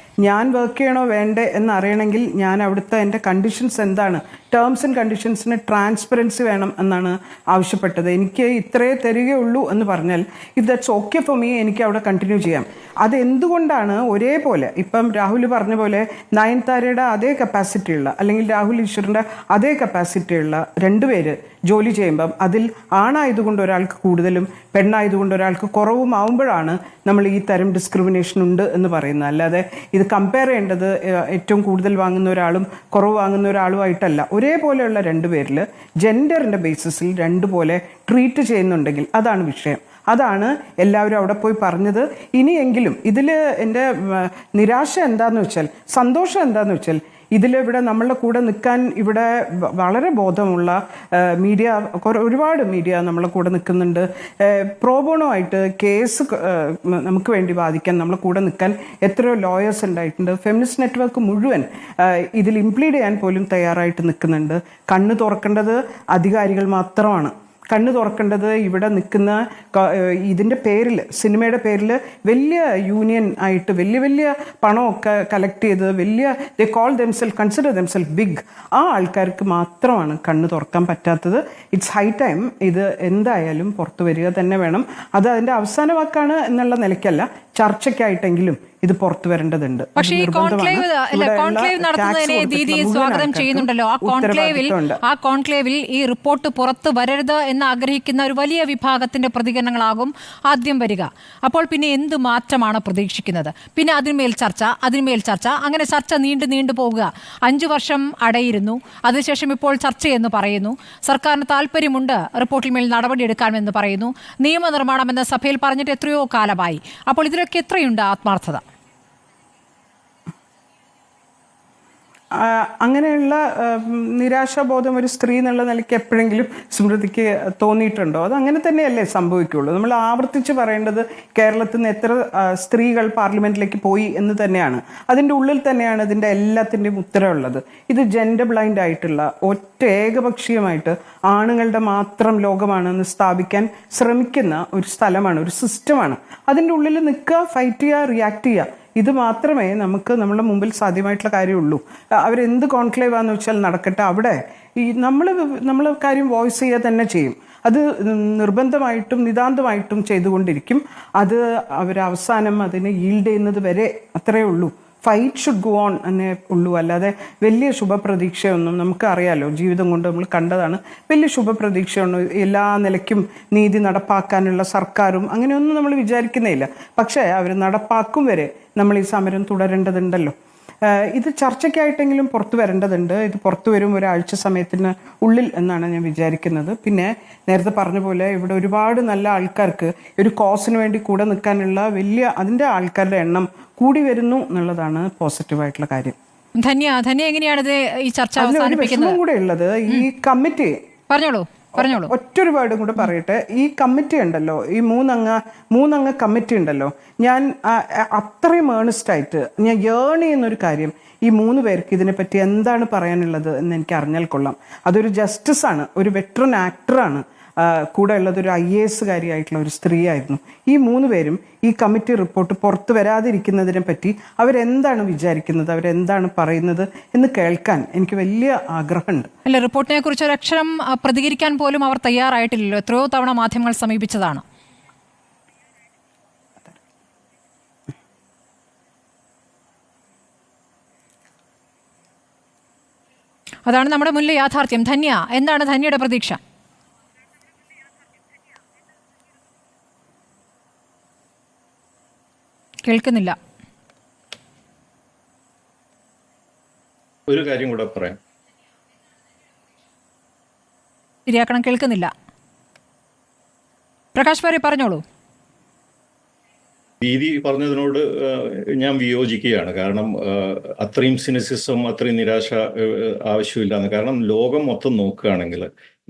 ഞാൻ വർക്ക് ചെയ്യണോ വേണ്ടേ എന്നറിയണമെങ്കിൽ ഞാൻ അവിടുത്തെ എൻ്റെ കണ്ടീഷൻസ് എന്താണ്, ടേംസ് ആൻഡ് കണ്ടീഷൻസിന് ട്രാൻസ്പെറൻസി വേണം എന്നാണ് ആവശ്യപ്പെട്ടത്. എനിക്ക് ഇത്രയേ തരികയുള്ളൂ എന്ന് പറഞ്ഞാൽ if that's okay for me, എനിക്ക് അവിടെ കണ്ടിന്യൂ ചെയ്യാം. അതെന്തുകൊണ്ടാണ് ഒരേപോലെ ഇപ്പം രാഹുൽ പറഞ്ഞ പോലെ നയൻതാരയുടെ അതേ കപ്പാസിറ്റിയുള്ള അല്ലെങ്കിൽ രാഹുൽ ഈശ്വറിൻ്റെ അതേ കപ്പാസിറ്റിയുള്ള രണ്ടുപേര് ജോലി ചെയ്യുമ്പം അതിൽ ആണായതുകൊണ്ട് ഒരാൾക്ക് കൂടുതലും പെണ്ണായതുകൊണ്ട് ഒരാൾക്ക് കുറവും ആവുമ്പോഴാണ് നമ്മൾ ഈ തരം ഡിസ്ക്രിമിനേഷൻ ഉണ്ട് എന്ന് പറയുന്നത്. അല്ലാതെ ഇത് കമ്പയർ ചെയ്യേണ്ടത് ഏറ്റവും കൂടുതൽ വാങ്ങുന്ന ഒരാളും കുറവ് വാങ്ങുന്ന ഒരാളുമായിട്ടല്ല. ഒരേപോലെയുള്ള രണ്ടുപേരിൽ ജെൻഡറിൻ്റെ ബേസിസിൽ രണ്ടുപോലെ ട്രീറ്റ് ചെയ്യുന്നുണ്ടെങ്കിൽ അതാണ് വിഷയം. അതാണ് എല്ലാവരും അവിടെ പോയി പറഞ്ഞത്. ഇനിയെങ്കിലും ഇതിൽ എൻ്റെ നിരാശ എന്താണെന്ന് വെച്ചാൽ, സന്തോഷം എന്താണെന്ന് വെച്ചാൽ, ഇതിലിവിടെ നമ്മളുടെ കൂടെ നിൽക്കാൻ ഇവിടെ വളരെ ബോധമുള്ള മീഡിയ, ഒരുപാട് മീഡിയ നമ്മളെ കൂടെ നിൽക്കുന്നുണ്ട്. പ്രോബോണോ ആയിട്ട് കേസ് നമുക്ക് വേണ്ടി വാദിക്കാൻ നമ്മളെ കൂടെ നിൽക്കാൻ എത്രയോ ലോയേഴ്സ് ഉണ്ടായിട്ടുണ്ട്. ഫെമിനിസ്റ്റ് നെറ്റ്വർക്ക് മുഴുവൻ ഇതിൽ ഇംപ്ലീഡ് ചെയ്യാൻ പോലും തയ്യാറായിട്ട് നിൽക്കുന്നുണ്ട്. കണ്ണ് തുറക്കേണ്ടത് അധികാരികൾ മാത്രമാണ്. കണ്ണ് തുറക്കേണ്ടത് ഇവിടെ നിൽക്കുന്ന ഇതിൻ്റെ പേരിൽ, സിനിമയുടെ പേരിൽ വലിയ യൂണിയൻ ആയിട്ട് വലിയ വലിയ പണമൊക്കെ കളക്ട് ചെയ്ത് ദേ കോൾ ദെംസെൽഫ്, കൺസിഡർ ദെംസെൽഫ് ബിഗ്, ആ ആൾക്കാർക്ക് മാത്രമാണ് കണ്ണ് തുറക്കാൻ പറ്റാത്തത്. ഇറ്റ്സ് ഹൈ ടൈം ഇത് എന്തായാലും പുറത്തു വരിക തന്നെ വേണം. അത് അതിൻ്റെ അവസാന വാക്കാണ് എന്നുള്ള നിലയ്ക്കല്ല, ചർച്ചയ്ക്കായിട്ടെങ്കിലും ഇത് പുറത്തു വരേണ്ടതുണ്ട്. പക്ഷേ ഈ കോൺക്ലേവ് നടത്തുന്നതിനെ ദീദി സ്വാഗതം ചെയ്യുന്നുണ്ടല്ലോ. ആ കോൺക്ലേവിൽ ഈ റിപ്പോർട്ട് പുറത്തു വരരുത് എന്ന് ആഗ്രഹിക്കുന്ന ഒരു വലിയ വിഭാഗത്തിന്റെ പ്രതികരണങ്ങളാകും ആദ്യം വരിക. അപ്പോൾ പിന്നെ എന്ത് മാറ്റമാണ് പ്രതീക്ഷിക്കുന്നത്? പിന്നെ അതിന്മേൽ ചർച്ച, അങ്ങനെ ചർച്ച നീണ്ടു പോകുക. 5 വർഷം അടയിരുന്നു, അതിനുശേഷം ഇപ്പോൾ ചർച്ചയെന്ന് പറയുന്നു. സർക്കാരിന് താല്പര്യമുണ്ട് റിപ്പോർട്ടിൽ മേൽ നടപടിയെടുക്കാമെന്ന് പറയുന്നു. നിയമനിർമ്മാണം എന്ന സഭയിൽ പറഞ്ഞിട്ട് എത്രയോ കാലമായി. അപ്പോൾ ഇതിലൊക്കെ എത്രയുണ്ട് ആത്മാർത്ഥത? അങ്ങനെയുള്ള നിരാശാബോധം ഒരു സ്ത്രീ എന്നുള്ള നിലയ്ക്ക് എപ്പോഴെങ്കിലും സ്മൃതിക്ക് തോന്നിയിട്ടുണ്ടോ? അത് അങ്ങനെ തന്നെയല്ലേ സംഭവിക്കുള്ളൂ. നമ്മൾ ആവർത്തിച്ച് പറയേണ്ടത് കേരളത്തിൽ നിന്ന് എത്ര സ്ത്രീകൾ പാർലമെന്റിലേക്ക് പോയി എന്ന് തന്നെയാണ്. അതിൻ്റെ ഉള്ളിൽ തന്നെയാണ് ഇതിൻ്റെ എല്ലാത്തിൻ്റെയും ഉത്തരവുള്ളത്. ഇത് ജെൻഡർ ബ്ലൈൻഡ് ആയിട്ടുള്ള ഏകപക്ഷീയമായിട്ട് ആണുങ്ങളുടെ മാത്രം ലോകമാണെന്ന് സ്ഥാപിക്കാൻ ശ്രമിക്കുന്ന ഒരു സ്ഥലമാണ്, ഒരു സിസ്റ്റമാണ്. അതിൻ്റെ ഉള്ളിൽ നിൽക്കുക, ഫൈറ്റ് ചെയ്യുക, റിയാക്ട് ചെയ്യുക. ഇത് മാത്രമേ നമുക്ക് നമ്മുടെ മുമ്പിൽ സാധ്യമായിട്ടുള്ള കാര്യമുള്ളൂ. അവരെന്ത് കോൺക്ലേവ് ആണെന്ന് വെച്ചാൽ നടക്കട്ടെ. അവിടെ ഈ നമ്മൾ കാര്യം വോയിസ് ചെയ്യുക തന്നെ ചെയ്യും. അത് നിർബന്ധമായിട്ടും നിതാന്തമായിട്ടും ചെയ്തുകൊണ്ടിരിക്കും. അത് അവരവസാനം അതിനെ ഈൽഡ് ചെയ്യുന്നത് വരെ അത്രയേ ഉള്ളൂ. ഫൈറ്റ് ഷുഡ് ഗോ ഓൺ എന്നേ ഉള്ളൂ. അല്ലാതെ വലിയ ശുഭപ്രതീക്ഷയൊന്നും, നമുക്കറിയാലോ, ജീവിതം കൊണ്ട് നമ്മൾ കണ്ടതാണ്, വലിയ ശുഭപ്രതീക്ഷയൊന്നും എല്ലാ നിലയ്ക്കും നീതി നടപ്പാക്കാനുള്ള സർക്കാരും അങ്ങനെയൊന്നും നമ്മൾ വിചാരിക്കുന്നേയില്ല. പക്ഷേ അവർ നടപ്പാക്കും വരെ നമ്മൾ ഈ സമരം തുടരേണ്ടതുണ്ടല്ലോ. ഇത് ചർച്ചയ്ക്കായിട്ടെങ്കിലും പുറത്തു വരേണ്ടതുണ്ട്. ഇത് പുറത്തു വരും ഒരാഴ്ച സമയത്തിന് ഉള്ളിൽ എന്നാണ് ഞാൻ വിചാരിക്കുന്നത്. പിന്നെ നേരത്തെ പറഞ്ഞ പോലെ ഇവിടെ ഒരുപാട് നല്ല ആൾക്കാർക്ക് ഒരു കോസിന് വേണ്ടി കൂടെ നിൽക്കാനുള്ള അതിൻ്റെ ആൾക്കാരുടെ എണ്ണം കൂടി വരുന്നു എന്നുള്ളതാണ് പോസിറ്റീവായിട്ടുള്ള കാര്യം. ധന്യ എങ്ങനെയാണ് ഈ ചർച്ച അവസാനിപ്പിക്കുന്നത്? കൂടെ ഉള്ളത് ഈ കമ്മിറ്റി പറഞ്ഞോളൂ. ഒറ്റൊരു വേർഡും കൂടെ പറയട്ടെ. ഈ കമ്മിറ്റി ഉണ്ടല്ലോ, ഈ മൂന്നംഗ കമ്മിറ്റി ഉണ്ടല്ലോ, ഞാൻ അത്രയും ഏണസ്റ്റായിട്ട് ഞാൻ ഏൺ ചെയ്യുന്നൊരു കാര്യം, ഈ 3 പേർക്ക് ഇതിനെപ്പറ്റി എന്താണ് പറയാനുള്ളത് എന്ന് എനിക്ക് അറിഞ്ഞാൽ കൊള്ളാം. അതൊരു ജസ്റ്റിസാണ്, ഒരു വെറ്ററൻ ആക്ടറാണ്, കൂടെ ഉള്ളത് ഒരു IAS കാരിയായിട്ടുള്ള ഒരു സ്ത്രീ ആയിരുന്നു. ഈ 3 പേരും ഈ കമ്മിറ്റി റിപ്പോർട്ട് പുറത്തു വരാതിരിക്കുന്നതിനെ പറ്റി അവരെന്താണ് വിചാരിക്കുന്നത്, അവരെന്താണ് പറയുന്നത് എന്ന് കേൾക്കാൻ എനിക്ക് വലിയ ആഗ്രഹമുണ്ട്. അല്ല, റിപ്പോർട്ടിനെ കുറിച്ച് ഒരു അക്ഷരം പ്രതികരിക്കാൻ പോലും അവർ തയ്യാറായിട്ടില്ലല്ലോ. എത്രയോ തവണ മാധ്യമങ്ങൾ സമീപിച്ചതാണ്. അതാണ് നമ്മുടെ മുന്നിലെ യാഥാർത്ഥ്യം. ധന്യ, എന്താണ് ധന്യയുടെ പ്രതീക്ഷ? കേൾക്കുന്നില്ല. ഒരു കാര്യം കൂടെ പറയാം. ശരിയാക്കണം, കേൾക്കുന്നില്ല. പ്രകാശ് പാരെ പറഞ്ഞോളൂ. ദീദി പറഞ്ഞതിനോട് ഞാൻ വിയോജിക്കുകയാണ്. കാരണം അത്രയും സിനിസിസം, അത്രയും നിരാശ ആവശ്യമില്ലാന്ന്. കാരണം ലോകം മൊത്തം നോക്കുകയാണെങ്കിൽ,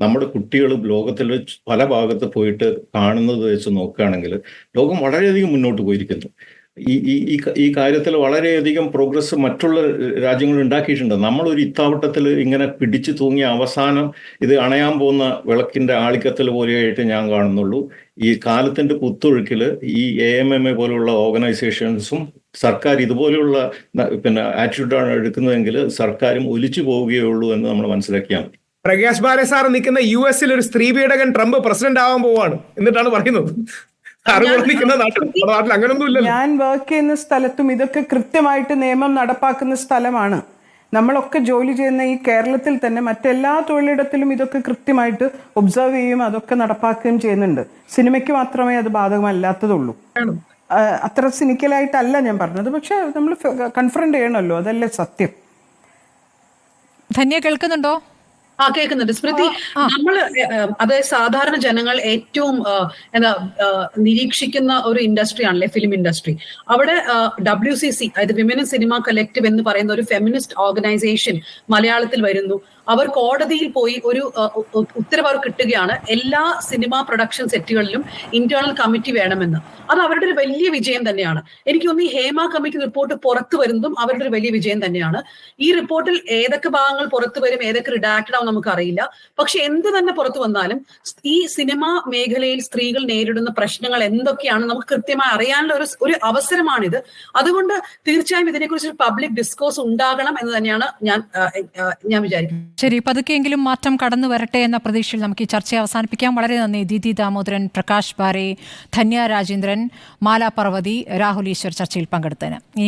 നമ്മുടെ കുട്ടികൾ ലോകത്തിൽ പല ഭാഗത്ത് പോയിട്ട് കാണുന്നത് വെച്ച് നോക്കുകയാണെങ്കിൽ ലോകം വളരെയധികം മുന്നോട്ട് പോയിരിക്കുന്നു. ഈ കാര്യത്തിൽ വളരെയധികം പ്രോഗ്രസ് മറ്റുള്ള രാജ്യങ്ങൾ ഉണ്ടാക്കിയിട്ടുണ്ട്. നമ്മളൊരു ഇത്താവട്ടത്തിൽ ഇങ്ങനെ പിടിച്ചു തൂങ്ങിയ അവസാനം ഇത് അണയാൻ പോകുന്ന വിളക്കിന്റെ ആളിക്കത്തിൽ പോലെയായിട്ട് ഞാൻ കാണുന്നുള്ളൂ. ഈ കാലത്തിന്റെ കുത്തൊഴുക്കിൽ ഈ AMMA പോലുള്ള ഓർഗനൈസേഷൻസും സർക്കാർ ഇതുപോലെയുള്ള ആറ്റിറ്റ്യൂഡാണ് എടുക്കുന്നതെങ്കിൽ സർക്കാരും ഒലിച്ചു പോവുകയുള്ളൂ എന്ന് നമ്മൾ മനസ്സിലാക്കിയാൽ മതി. പ്രകാശ് ബാരെ സാർ നിൽക്കുന്ന US ഒരു സ്ത്രീ പീഡകൻ ട്രംപ് പ്രസിഡന്റ് ആവാൻ പോവാണ് എന്നിട്ടാണ് പറയുന്നത്. ഞാൻ വർക്ക് ചെയ്യുന്ന സ്ഥലത്തും ഇതൊക്കെ കൃത്യമായിട്ട് നിയമം നടപ്പാക്കുന്ന സ്ഥലമാണ്. നമ്മളൊക്കെ ജോലി ചെയ്യുന്ന ഈ കേരളത്തിൽ തന്നെ മറ്റെല്ലാ തൊഴിലിടത്തിലും ഇതൊക്കെ കൃത്യമായിട്ട് ഒബ്സർവ് ചെയ്യും, അതൊക്കെ നടപ്പാക്കുകയും ചെയ്യുന്നുണ്ട്. സിനിമയ്ക്ക് മാത്രമേ അത് ബാധകമല്ലാത്തതുള്ളൂ. അത്ര സിനിക്കലായിട്ടല്ല ഞാൻ പറഞ്ഞത്, പക്ഷെ നമ്മൾ കൺഫ്രണ്ട് ചെയ്യണമല്ലോ, അതല്ലേ സത്യം. ധന്യ കേൾക്കുന്നുണ്ടോ? കേൾക്കുന്നുണ്ട് സ്മൃതി. നമ്മള് അതായത് സാധാരണ ജനങ്ങൾ ഏറ്റവും നിരീക്ഷിക്കുന്ന ഒരു ഇൻഡസ്ട്രി ആണല്ലേ ഫിലിം ഇൻഡസ്ട്രി. അവിടെ WCC, അതായത് വിമൻ ഇൻ സിനിമ കളക്റ്റീവ് എന്ന് പറയുന്ന ഒരു ഫെമിനിസ്റ്റ് ഓർഗനൈസേഷൻ മലയാളത്തിൽ വരുന്നു. അവർ കോടതിയിൽ പോയി ഒരു ഉത്തരവ് കിട്ടുകയാണ്, എല്ലാ സിനിമാ പ്രൊഡക്ഷൻ സെറ്റുകളിലും ഇന്റേണൽ കമ്മിറ്റി വേണമെന്ന്. അത് അവരുടെ ഒരു വലിയ വിജയം തന്നെയാണ്. എനിക്ക് തോന്നുന്നു ഈ ഹേമ കമ്മിറ്റി റിപ്പോർട്ട് പുറത്തു വരുന്നതും അവരുടെ ഒരു വലിയ വിജയം തന്നെയാണ്. ഈ റിപ്പോർട്ടിൽ ഏതൊക്കെ ഭാഗങ്ങൾ പുറത്തു വരും, ഏതൊക്കെ റിഡാക്റ്റഡ് ആവും നമുക്കറിയില്ല. പക്ഷെ എന്ത് തന്നെ പുറത്തു വന്നാലും ഈ സിനിമാ മേഖലയിൽ സ്ത്രീകൾ നേരിടുന്ന പ്രശ്നങ്ങൾ എന്തൊക്കെയാണ് നമുക്ക് കൃത്യമായി അറിയാനുള്ള ഒരു അവസരമാണിത്. അതുകൊണ്ട് തീർച്ചയായും ഇതിനെക്കുറിച്ച് പബ്ലിക് ഡിസ്കോഴ്സ് ഉണ്ടാകണം എന്ന് തന്നെയാണ് ഞാൻ വിചാരിക്കുന്നത്. ശരി, പതുക്കെയെങ്കിലും മാറ്റം കടന്നു വരട്ടെ എന്ന പ്രതീക്ഷയിൽ നമുക്ക് ഈ ചർച്ച അവസാനിപ്പിക്കാം. വളരെ നന്ദി ദീദി ദാമോദരൻ, പ്രകാശ് ബാരെ, ധന്യ രാജേന്ദ്രൻ, മാല പർവതി, രാഹുൽ ഈശ്വർ ചർച്ചയിൽ പങ്കെടുത്തതിന്.